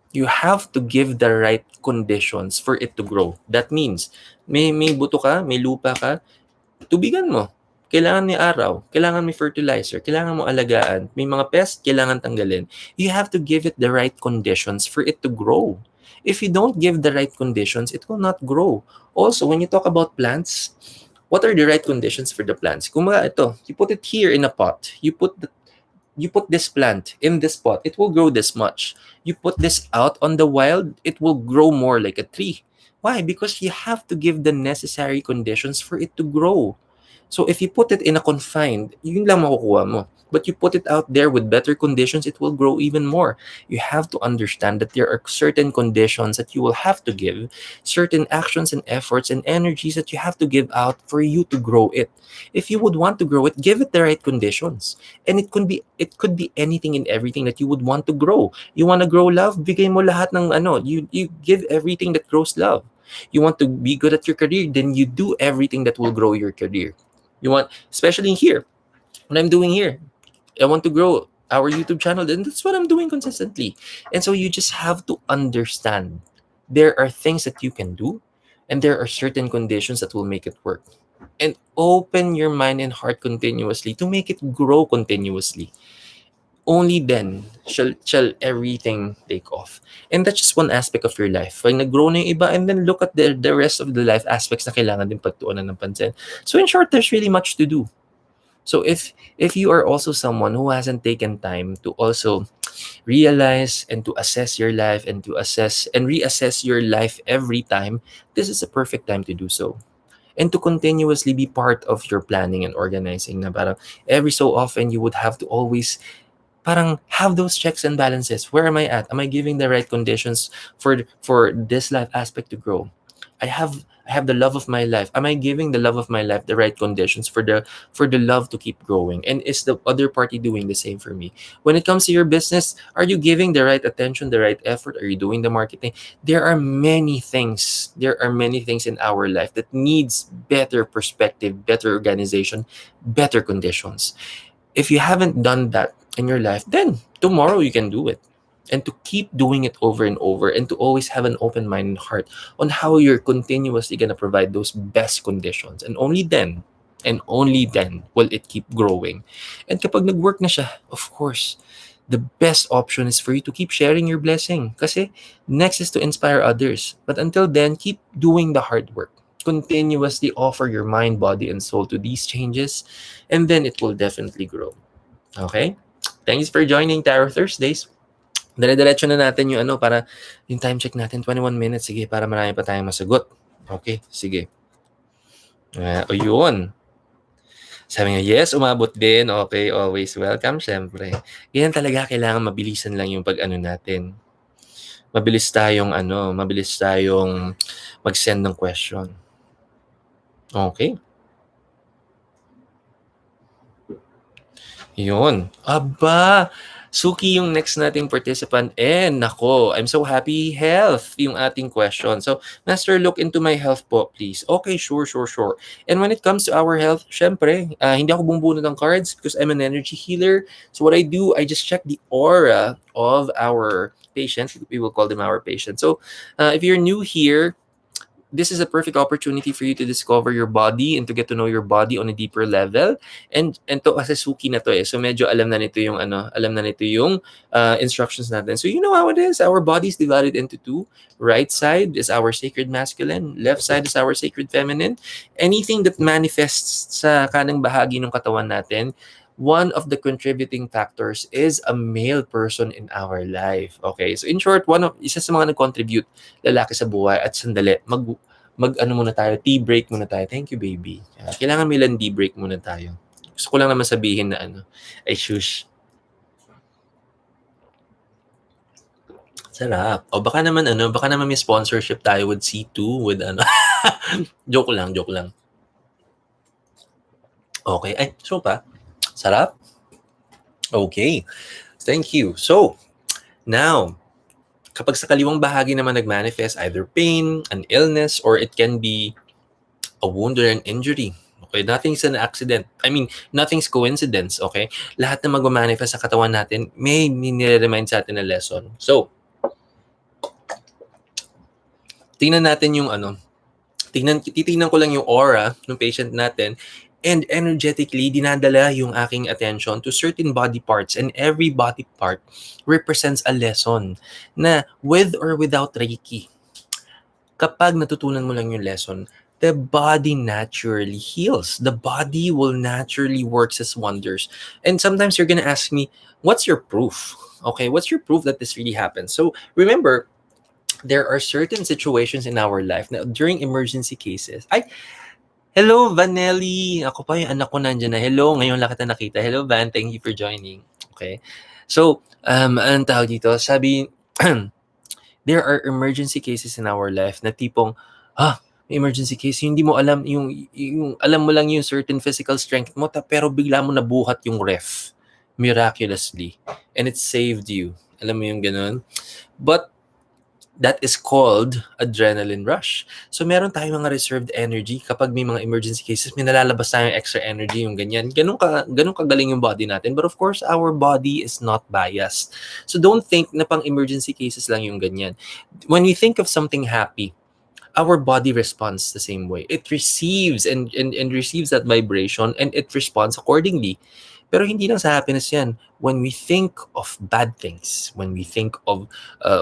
You have to give the right conditions for it to grow. That means, may buto ka, may lupa ka, tubigan mo. Kailangan may araw, kailangan may fertilizer, kailangan mo alagaan, may mga pest, kailangan tanggalin. You have to give it the right conditions for it to grow. If you don't give the right conditions, it will not grow. Also, when you talk about plants, what are the right conditions for the plants? Kung ito, you put it here in a pot, you put this plant in this pot, it will grow this much. You put this out on the wild, it will grow more like a tree. Why? Because you have to give the necessary conditions for it to grow. So if you put it in a confined, yun lang makukuha mo. But you put it out there with better conditions, it will grow even more. You have to understand that there are certain conditions that you will have to give, certain actions and efforts and energies that you have to give out for you to grow it. If you would want to grow it, give it the right conditions. And it could be anything and everything that you would want to grow. You want to grow love, bigay mo lahat ng you give everything that grows love. You want to be good at your career, then you do everything that will grow your career. You want, especially here, what I'm doing here, I want to grow our YouTube channel, then that's what I'm doing consistently. And so you just have to understand there are things that you can do, and there are certain conditions that will make it work. And open your mind and heart continuously to make it grow continuously. Only then shall everything take off. And that's just one aspect of your life. Pag nag-grow na yung iba, and then look at the rest of the life aspects na kailangan din pagtuunan ng pansin. So in short, there's really much to do. So if you are also someone who hasn't taken time to also realize and to assess your life and to assess and reassess your life every time, this is a perfect time to do so. And to continuously be part of your planning and organizing na parang every so often you would have to always parang have those checks and balances. Where am I at? Am I giving the right conditions for this life aspect to grow? I have the love of my life. Am I giving the love of my life the right conditions for the love to keep growing? And is the other party doing the same for me? When it comes to your business, are you giving the right attention, the right effort? Are you doing the marketing? There are many things. There are many things in our life that needs better perspective, better organization, better conditions. If you haven't done that in your life, then tomorrow you can do it. And to keep doing it over and over, and to always have an open mind and heart on how you're continuously going to provide those best conditions. And only then will it keep growing. And kapag nag-work na siya, of course, the best option is for you to keep sharing your blessing. Kasi next is to inspire others. But until then, keep doing the hard work. Continuously offer your mind, body, and soul to these changes, and then it will definitely grow. Okay? Thanks for joining Tarot Thursdays. Dire-diretso na natin yung para yung time check natin, 21 minutes. Sige, para marami pa tayong masagot. Okay, sige. O yun. Sabi nga, yes, umabot din. Okay, always welcome, syempre. Ganyan talaga, kailangan mabilisan lang yung pag-ano natin. Mabilis tayong mag-send ng question. Okay. Yun. Aba, Suki yung next nating participant. And nako, I'm so happy. Health yung ating question. So, Master, look into my health po, please. Okay, sure. And when it comes to our health, syempre, hindi ako bumubunod ng cards because I'm an energy healer. So what I do, I just check the aura of our patient. We will call them our patient. So, if you're new here, this is a perfect opportunity for you to discover your body and to get to know your body on a deeper level. And to kasi Suki na to so medyo alam na nito yung instructions natin. So you know how it is. Our body is divided into two. Right side is our sacred masculine, left side is our sacred feminine. Anything that manifests sa kanang bahagi ng katawan natin, one of the contributing factors is a male person in our life. Okay, so in short, isa sa mga nag-contribute lalaki sa buhay. At sandali, muna tayo, tea break muna tayo. Thank you, baby. Kailangan may landi break muna tayo. Gusto ko lang naman sabihin na ay shush. Sarap. O baka naman may sponsorship tayo with C2, with joke lang. Okay. Ay, so pa? Sarap? Okay. Thank you. So, now, kapag sa kaliwang bahagi naman nag-manifest either pain, an illness, or it can be a wound or an injury. Okay, nothing's an accident. I mean, nothing's coincidence, okay? Lahat na mag-manifest sa katawan natin, may nire-remind sa atin na lesson. So, tingnan natin yung titingnan ko lang yung aura ng patient natin, and energetically, dinadala yung aking attention to certain body parts, and every body part represents a lesson na with or without Reiki. Kapag natutunan mo lang yung lesson, the body naturally heals. The body will naturally works as wonders. And sometimes you're gonna ask me, what's your proof? Okay, what's your proof that this really happens? So remember, there are certain situations in our life now during emergency cases. Hello, Vanelli! Ako pa yung anak ko nandiyan na. Hello, ngayon lang kita nakita. Hello, Van. Thank you for joining. Okay. So, anong tawag dito? Sabi, there are emergency cases in our life na tipong, may emergency case, hindi mo alam, yung alam mo lang yung certain physical strength mo, pero bigla mo nabuhat yung ref miraculously. And it saved you. Alam mo yung ganun? But that is called adrenaline rush. So meron tayong mga reserved energy kapag may mga emergency cases, may nalalabas tayong extra energy, yung ganyan. Ganun kagaling yung body natin. But of course, our body is not biased. So don't think na pang emergency cases lang yung ganyan. When we think of something happy, our body responds the same way. It receives and receives that vibration and it responds accordingly. Pero hindi lang sa happiness yan. When we think of bad things, when we think of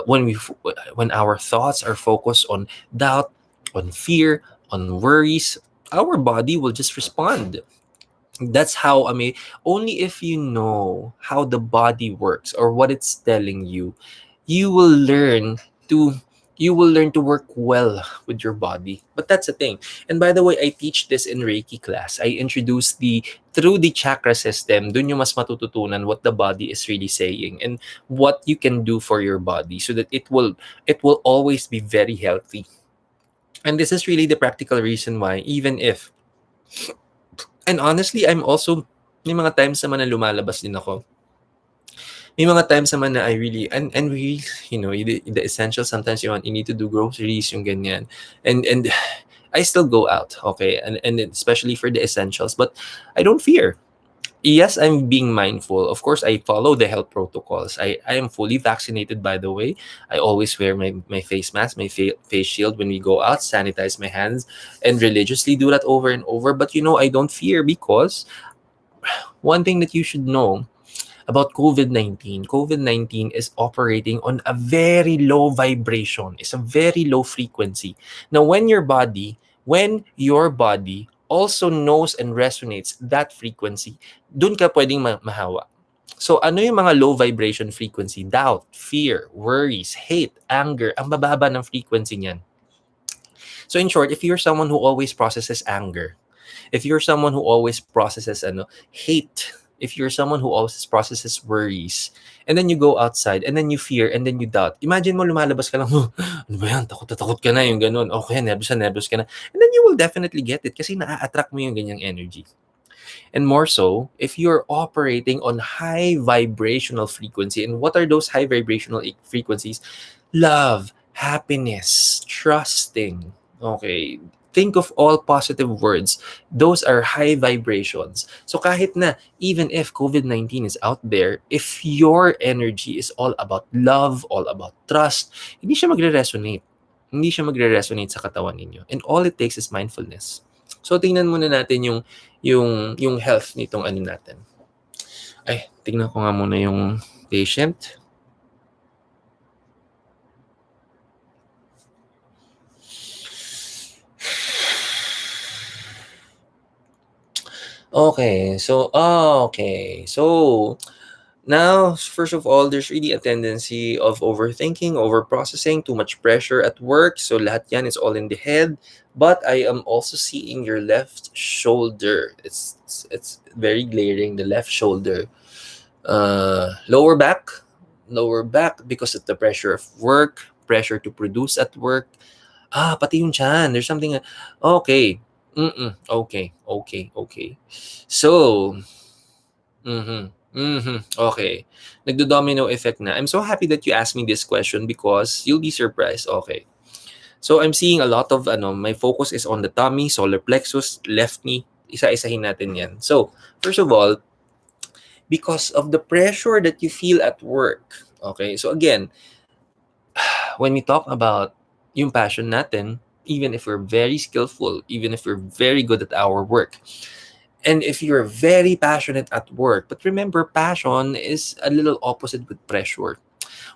when our thoughts are focused on doubt, on fear, on worries, our body will just respond. That's how, I mean, only if you know how the body works or what it's telling you, you will learn to work well with your body. But that's the thing. And by the way, I teach this in Reiki class. I introduce through the chakra system, dun yung mas matututunan what the body is really saying and what you can do for your body so that it will always be very healthy. And this is really the practical reason why, even if, and honestly, I'm also, may mga times naman na lumalabas din ako. May mga times naman na I really, and we, the essentials, sometimes you need to do groceries, yung ganyan. And I still go out, okay? And especially for the essentials, but I don't fear. Yes, I'm being mindful. Of course, I follow the health protocols. I am fully vaccinated, by the way. I always wear my face mask, my face shield when we go out, sanitize my hands, and religiously do that over and over. But I don't fear because one thing that you should know about COVID-19 is operating on a very low vibration. It's a very low frequency. Now, when your body also knows and resonates that frequency, dun ka pwedeng mahawa. So, ano yung mga low vibration frequency? Doubt, fear, worries, hate, anger. Ang bababa ng frequency niyan. So, in short, if you're someone who always processes anger, if you're someone who always processes hate, if you're someone who always processes worries, and then you go outside, and then you fear, and then you doubt. Imagine mo, lumalabas ka lang, ano ba yan? Takot na takot ka na, yung ganun. Okay, nervous ka na. And then you will definitely get it kasi na-attract mo yung ganyang energy. And more so, if you're operating on high vibrational frequency, and what are those high vibrational frequencies? Love, happiness, trusting. Okay, think of all positive words. Those are high vibrations. So kahit na, even if COVID-19 is out there, if your energy is all about love, all about trust, hindi siya magre-resonate. Hindi siya magre-resonate sa katawan ninyo. And all it takes is mindfulness. So tingnan muna natin yung health nitong ano natin. Ay, tingnan ko nga muna yung patient. Okay, so now, first of all, there's really a tendency of overthinking, overprocessing, too much pressure at work. So lahat yan is all in the head. But I am also seeing your left shoulder. It's very glaring, the left shoulder. Lower back because of the pressure of work, pressure to produce at work. Pati yung chan. There's something, okay. Okay. So, okay. Nagdo-domino effect na. I'm so happy that you asked me this question because you'll be surprised. Okay. So, I'm seeing a lot of, my focus is on the tummy, solar plexus, left knee. Isa-isahin natin yan. So, first of all, because of the pressure that you feel at work. Okay. So, again, when we talk about yung passion natin, even if we're very skillful, even if we're very good at our work, and if you're very passionate at work, but remember, passion is a little opposite with pressure.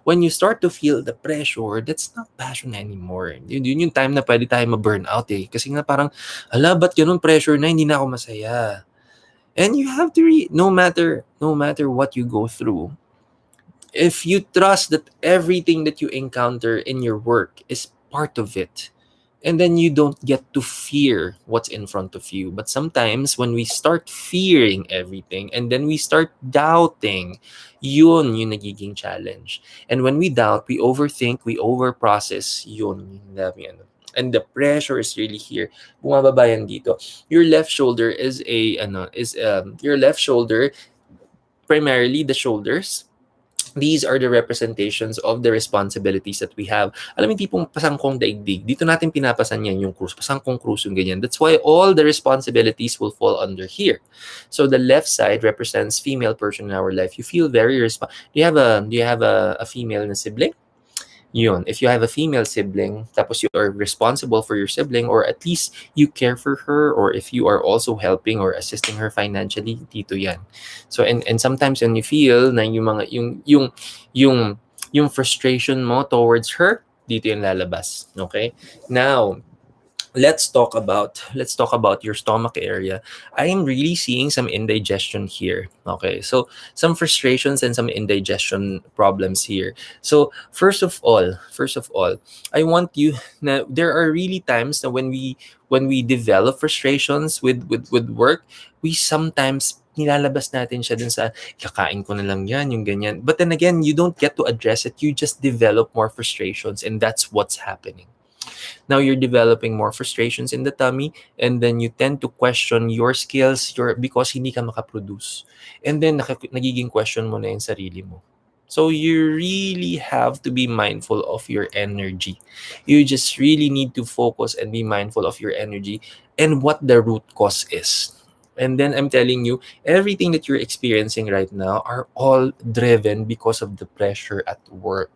When you start to feel the pressure, that's not passion anymore. Yun yung time na pwede tayo ma-burn out eh. Kasi nga parang, hala, ba't ganun pressure na, hindi na ako masaya. And you have to, no matter what you go through, if you trust that everything that you encounter in your work is part of it, And then you don't get to fear what's in front of you. But sometimes when we start fearing everything and then we start doubting, yun yung nagiging challenge. And when we doubt, we overthink, we overprocess, yun yung dami ano. And the pressure is really here. Bumababa yan dito. Your left shoulder is your left shoulder, primarily the shoulders. These are the representations of the responsibilities that we have. Alam mo, tipong pasangkong daigdig. Dito natin pinapasan yan yung cruise. Pasangkong cruise yung ganyan. That's why all the responsibilities will fall under here. So the left side represents female person in our life. You feel very do you have a female na sibling? Yun, if you have a female sibling, tapos you are responsible for your sibling, or at least you care for her, or if you are also helping or assisting her financially, dito yan. So, and sometimes when you feel na yung mga, yung frustration mo towards her, dito yung lalabas. Okay? Now, let's talk about your stomach area. I am really seeing some indigestion here. Okay, so some frustrations and some indigestion problems here. So first of all, I want you. Now, there are really times that when we develop frustrations with work, we sometimes nilalabas natin siya dun sa kakain ko na lang yan, yung ganyan. But then again, you don't get to address it. You just develop more frustrations, and that's what's happening. Now you're developing more frustrations in the tummy, and then you tend to question your skills because hindi ka makaproduce. And then nagiging question mo na yung sarili mo. So you really have to be mindful of your energy. You just really need to focus and be mindful of your energy and what the root cause is. And then I'm telling you, everything that you're experiencing right now are all driven because of the pressure at work.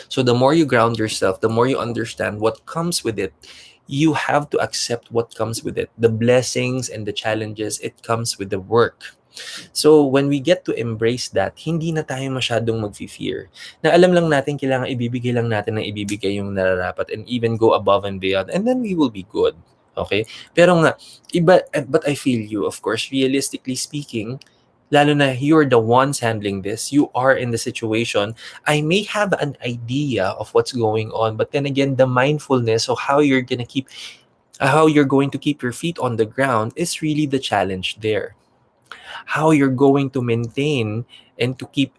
So the more you ground yourself, the more you understand what comes with it, you have to accept what comes with it. The blessings and the challenges, it comes with the work. So when we get to embrace that, hindi na tayo masyadong mag-fear. Na alam lang natin, kailangan ibibigay lang natin ng ibibigay yung nararapat, and even go above and beyond, and then we will be good. Okay? Pero nga, but I feel you, of course, realistically speaking, lalo na you're the ones handling this, you are in the situation, I may have an idea of what's going on, but then again, the mindfulness of how you're going to keep your feet on the ground is really the challenge there. How you're going to maintain and to keep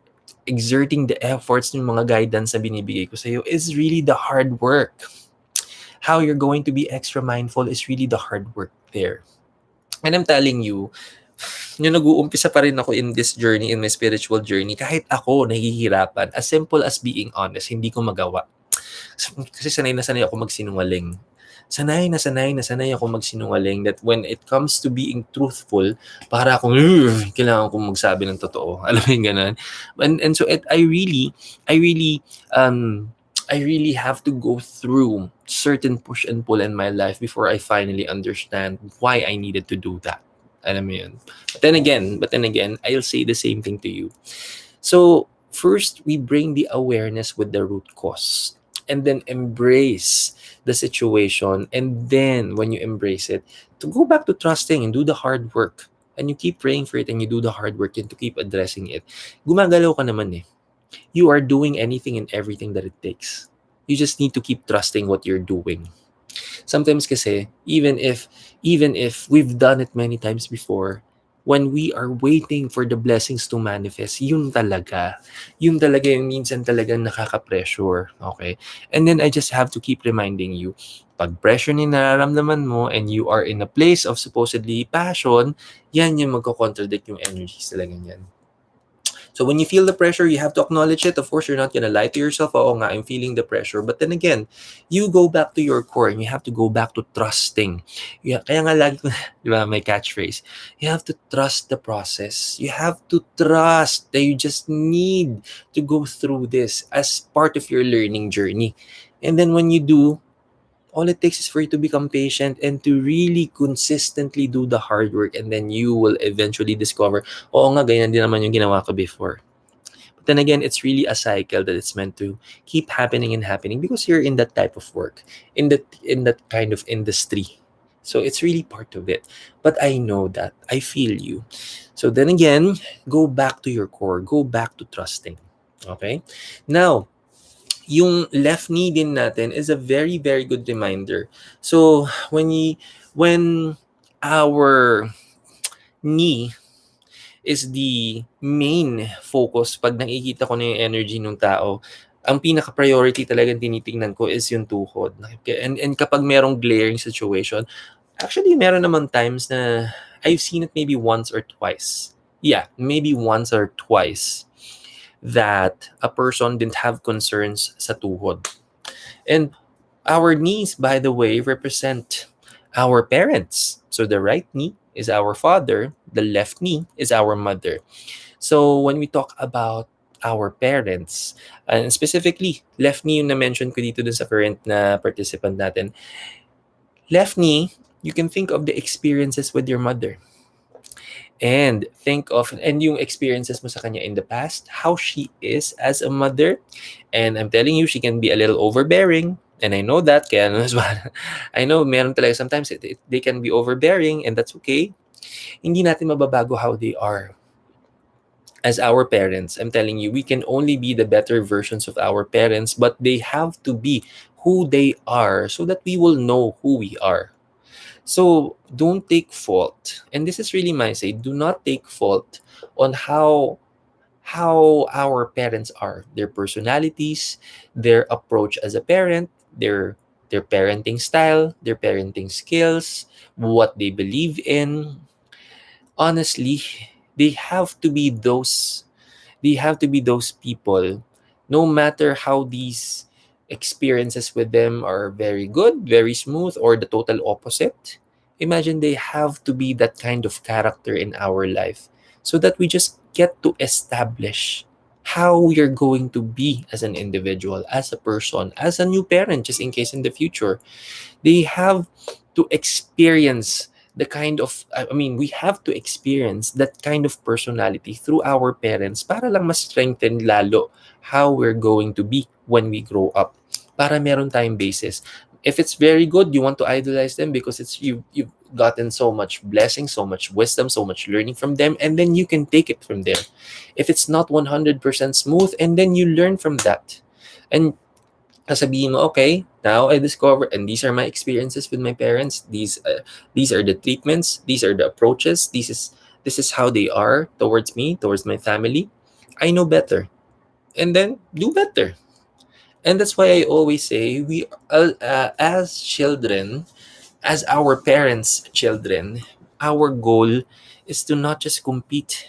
exerting the efforts ng mga guidance na binibigay ko sa'yo is really the hard work. How you're going to be extra mindful is really the hard work there. And I'm telling you, yung nag-uumpisa pa rin ako in this journey, in my spiritual journey, kahit ako nahihirapan, as simple as being honest, hindi ko magawa. Kasi sanay na sanay ako magsinungaling. Sanay na sanay ako magsinungaling, that when it comes to being truthful, para akong, kailangan kong magsabi ng totoo. Alam mo yung ganun? And so I really have to go through certain push and pull in my life before I finally understand why I needed to do that. Alam mo yun. But then again, I'll say the same thing to you. So, first, we bring the awareness with the root cause, and then embrace the situation. And then, when you embrace it, to go back to trusting and do the hard work. And you keep praying for it, and you do the hard work and to keep addressing it. Gumagalaw ka naman eh. You are doing anything and everything that it takes. You just need to keep trusting what you're doing. Sometimes kasi, even if we've done it many times before, when we are waiting for the blessings to manifest, yun talaga yung minsan talagang nakaka-pressure. Okay? And then I just have to keep reminding you, pag pressure ni nararamdaman mo and you are in a place of supposedly passion, yan yung magko-contradict yung energies talaga yan. So when you feel the pressure, you have to acknowledge it. Of course, you're not gonna lie to yourself, oo nga, I'm feeling the pressure. But then again, you go back to your core and you have to go back to trusting. Yeah, kaya nga lagi ko, di ba, my catchphrase, you have to trust the process. You have to trust that you just need to go through this as part of your learning journey. And then when you do, all it takes is for you to become patient and to really consistently do the hard work, and then you will eventually discover, oo nga, ganyan din naman yung ginawa ko before. But then again, it's really a cycle that it's meant to keep happening and happening because you're in that type of work, in that kind of industry. So it's really part of it. But I know that. I feel you. So then again, go back to your core. Go back to trusting. Okay? Now, yung left knee din natin is a very, very good reminder. So, when our knee is the main focus pag nakikita ko na yung energy ng tao, ang pinaka-priority talagang tinitingnan ko is yung tuhod. And kapag merong glaring situation, actually meron naman times na I've seen it maybe once or twice. Yeah, maybe once or twice that a person didn't have concerns sa tuhod. And our knees, by the way, represent our parents. So the right knee is our father, the left knee is our mother. So when we talk about our parents, and specifically, left knee yung na-mention ko dito dun sa current na participant natin. Left knee, you can think of the experiences with your mother. And think of, and yung experiences mo sa kanya in the past, how she is as a mother. And I'm telling you, she can be a little overbearing. And I know that, kaya I know meron talaga sometimes they can be overbearing, and that's okay. Hindi natin mababago how they are as our parents. I'm telling you, we can only be the better versions of our parents, but they have to be who they are so that we will know who we are. So don't take fault. And this is really my say, do not take fault on how our parents are, their personalities, their approach as a parent, their parenting style, their parenting skills, what they believe in. Honestly, they have to be those people, no matter how these experiences with them are very good, very smooth, or the total opposite. Imagine they have to be that kind of character in our life so that we just get to establish how we're going to be as an individual, as a person, as a new parent, just in case in the future they have to experience we have to experience that kind of personality through our parents para lang mas strengthen lalo how we're going to be when we grow up. Para meron tayong basis. If it's very good, you want to idolize them because you've gotten so much blessing, so much wisdom, so much learning from them, and then you can take it from there. If it's not 100% smooth, and then you learn from that. And sasabihin mo, okay, now I discover, and these are my experiences with my parents. These are the treatments. These are the approaches. This is how they are towards me, towards my family. I know better, and then do better. And that's why I always say as children, as our parents' children, our goal is to not just compete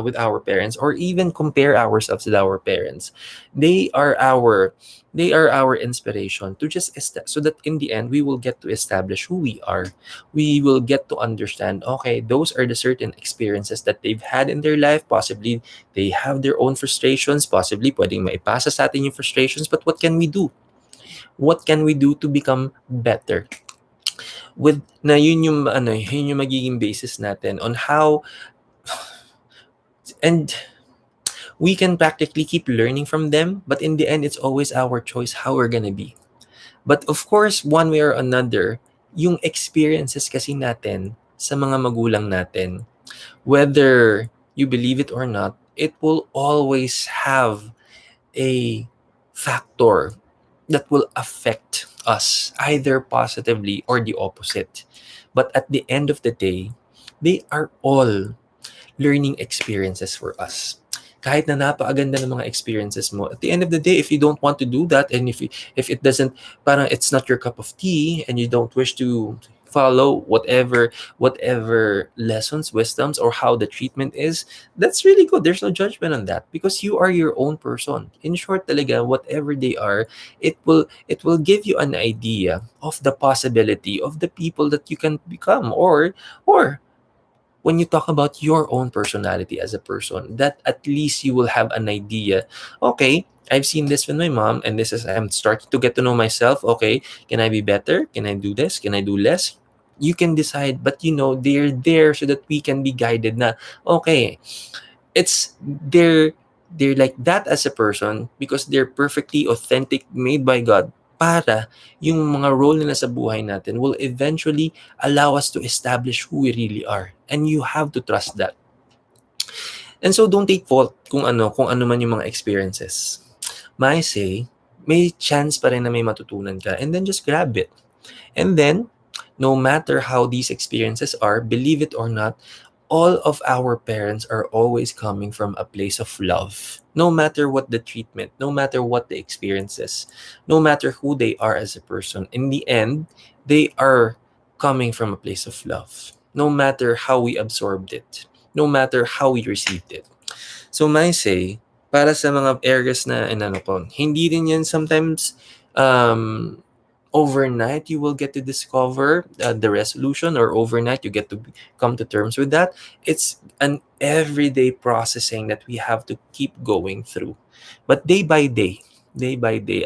with our parents or even compare ourselves with our parents. They are our inspiration to just so that in the end we will get to establish who we are. We will get to understand, okay, those are the certain experiences that they've had in their life. Possibly they have their own frustrations. Possibly pwedeng maipasa sa atin yung frustrations. But what can we do? What can we do to become better? With na yun yung magiging basis natin on how, and we can practically keep learning from them, but in the end it's always our choice how we're gonna be. But of course, one way or another, yung experiences kasi natin sa mga magulang natin, whether you believe it or not, it will always have a factor that will affect us either positively or the opposite. But at the end of the day, they are all learning experiences for us. Kahit na napakaganda ng mga experiences mo, at the end of the day, if you don't want to do that, and if it doesn't, parang it's not your cup of tea, and you don't wish to follow whatever lessons, wisdoms, or how the treatment is, that's really good. There's no judgment on that because you are your own person. In short, talaga, whatever they are, it will give you an idea of the possibility of the people that you can become, or when you talk about your own personality as a person, that at least you will have an idea. Okay, I've seen this with my mom, and this is I'm starting to get to know myself. Okay, can I be better? Can I do this? Can I do less? You can decide, but they're there so that we can be guided. Na okay, it's they're like that as a person because they're perfectly authentic, made by God. Para yung mga role nila sa buhay natin will eventually allow us to establish who we really are. And you have to trust that. And so don't take fault kung ano man yung mga experiences. My say, may chance pa rin na may matutunan ka. And then just grab it. And then, no matter how these experiences are, believe it or not, all of our parents are always coming from a place of love. No matter what the treatment, no matter what the experiences, no matter who they are as a person, in the end, they are coming from a place of love. No matter how we absorbed it, no matter how we received it. So my say, para sa mga areas na inano ko, hindi din yan sometimes um, overnight you will get to discover the resolution, or overnight you get to come to terms with that. It's an everyday processing that we have to keep going through. But day by day,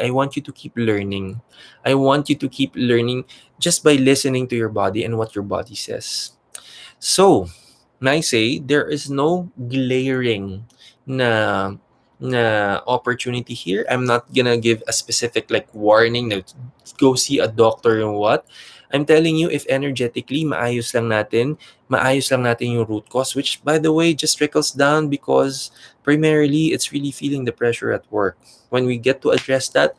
I want you to keep learning. I want you to keep learning just by listening to your body and what your body says. So, I say there is no glaring na opportunity here. I'm not gonna give a specific like warning na go see a doctor or what. I'm telling you, if energetically maayos lang natin yung root cause, which by the way just trickles down because primarily it's really feeling the pressure at work. When we get to address that,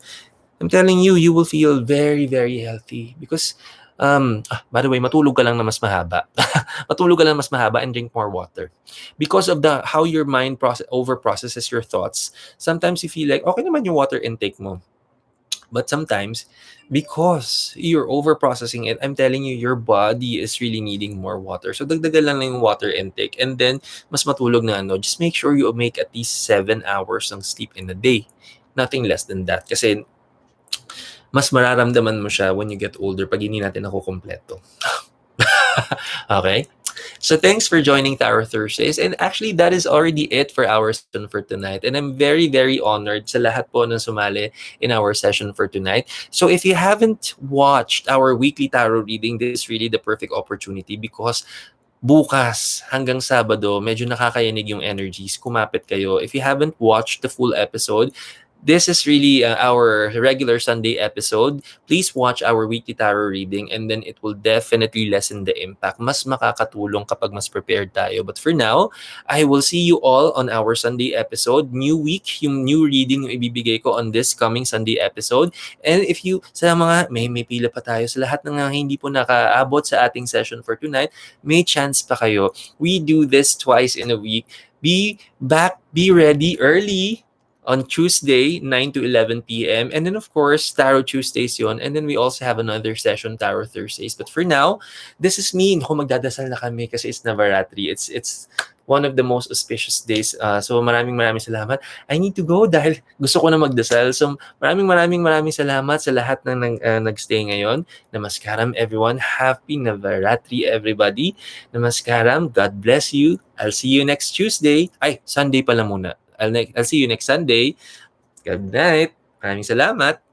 I'm telling you, you will feel very, very healthy. Because, by the way, matulog ka lang na mas mahaba. Matulog ka lang mas mahaba and drink more water. Because of the how your mind over processes your thoughts, sometimes you feel like, okay naman yung water intake mo. But sometimes, because you're over processing it, I'm telling you, your body is really needing more water. So, dagdagan lang yung water intake. And then, mas matulog na just make sure you make at least 7 hours ng sleep in a day. Nothing less than that. Kasi, mas mararamdaman mo siya when you get older pag hindi natin ako kompleto. Okay? So thanks for joining Tarot Thursdays. And actually, that is already it for our session for tonight. And I'm very, very honored sa lahat po na sumali in our session for tonight. So if you haven't watched our weekly tarot reading, this is really the perfect opportunity because bukas hanggang Sabado, medyo nakakayanig yung energies. Kumapit kayo. If you haven't watched the full episode, this is really our regular Sunday episode. Please watch our weekly tarot reading and then it will definitely lessen the impact. Mas makakatulong kapag mas prepared tayo. But for now, I will see you all on our Sunday episode. New week, yung new reading yung ibibigay ko on this coming Sunday episode. And if you, sa mga, may pila pa tayo. Sa lahat ng hindi po nakaabot sa ating session for tonight, may chance pa kayo. We do this twice in a week. Be back, be ready early on Tuesday, 9 to 11 p.m. And then, of course, Tarot Tuesdays yun. And then we also have another session, Tarot Thursdays. But for now, this is me. Naku, magdadasal na kami kasi it's Navaratri. It's one of the most auspicious days. So maraming salamat. I need to go dahil gusto ko na magdasal. So maraming salamat sa lahat ng nagstay ngayon. Namaskaram, everyone. Happy Navaratri, everybody. Namaskaram. God bless you. I'll see you next Tuesday. Ay, Sunday pala muna. I'll see you next Sunday. Good night. Maraming salamat.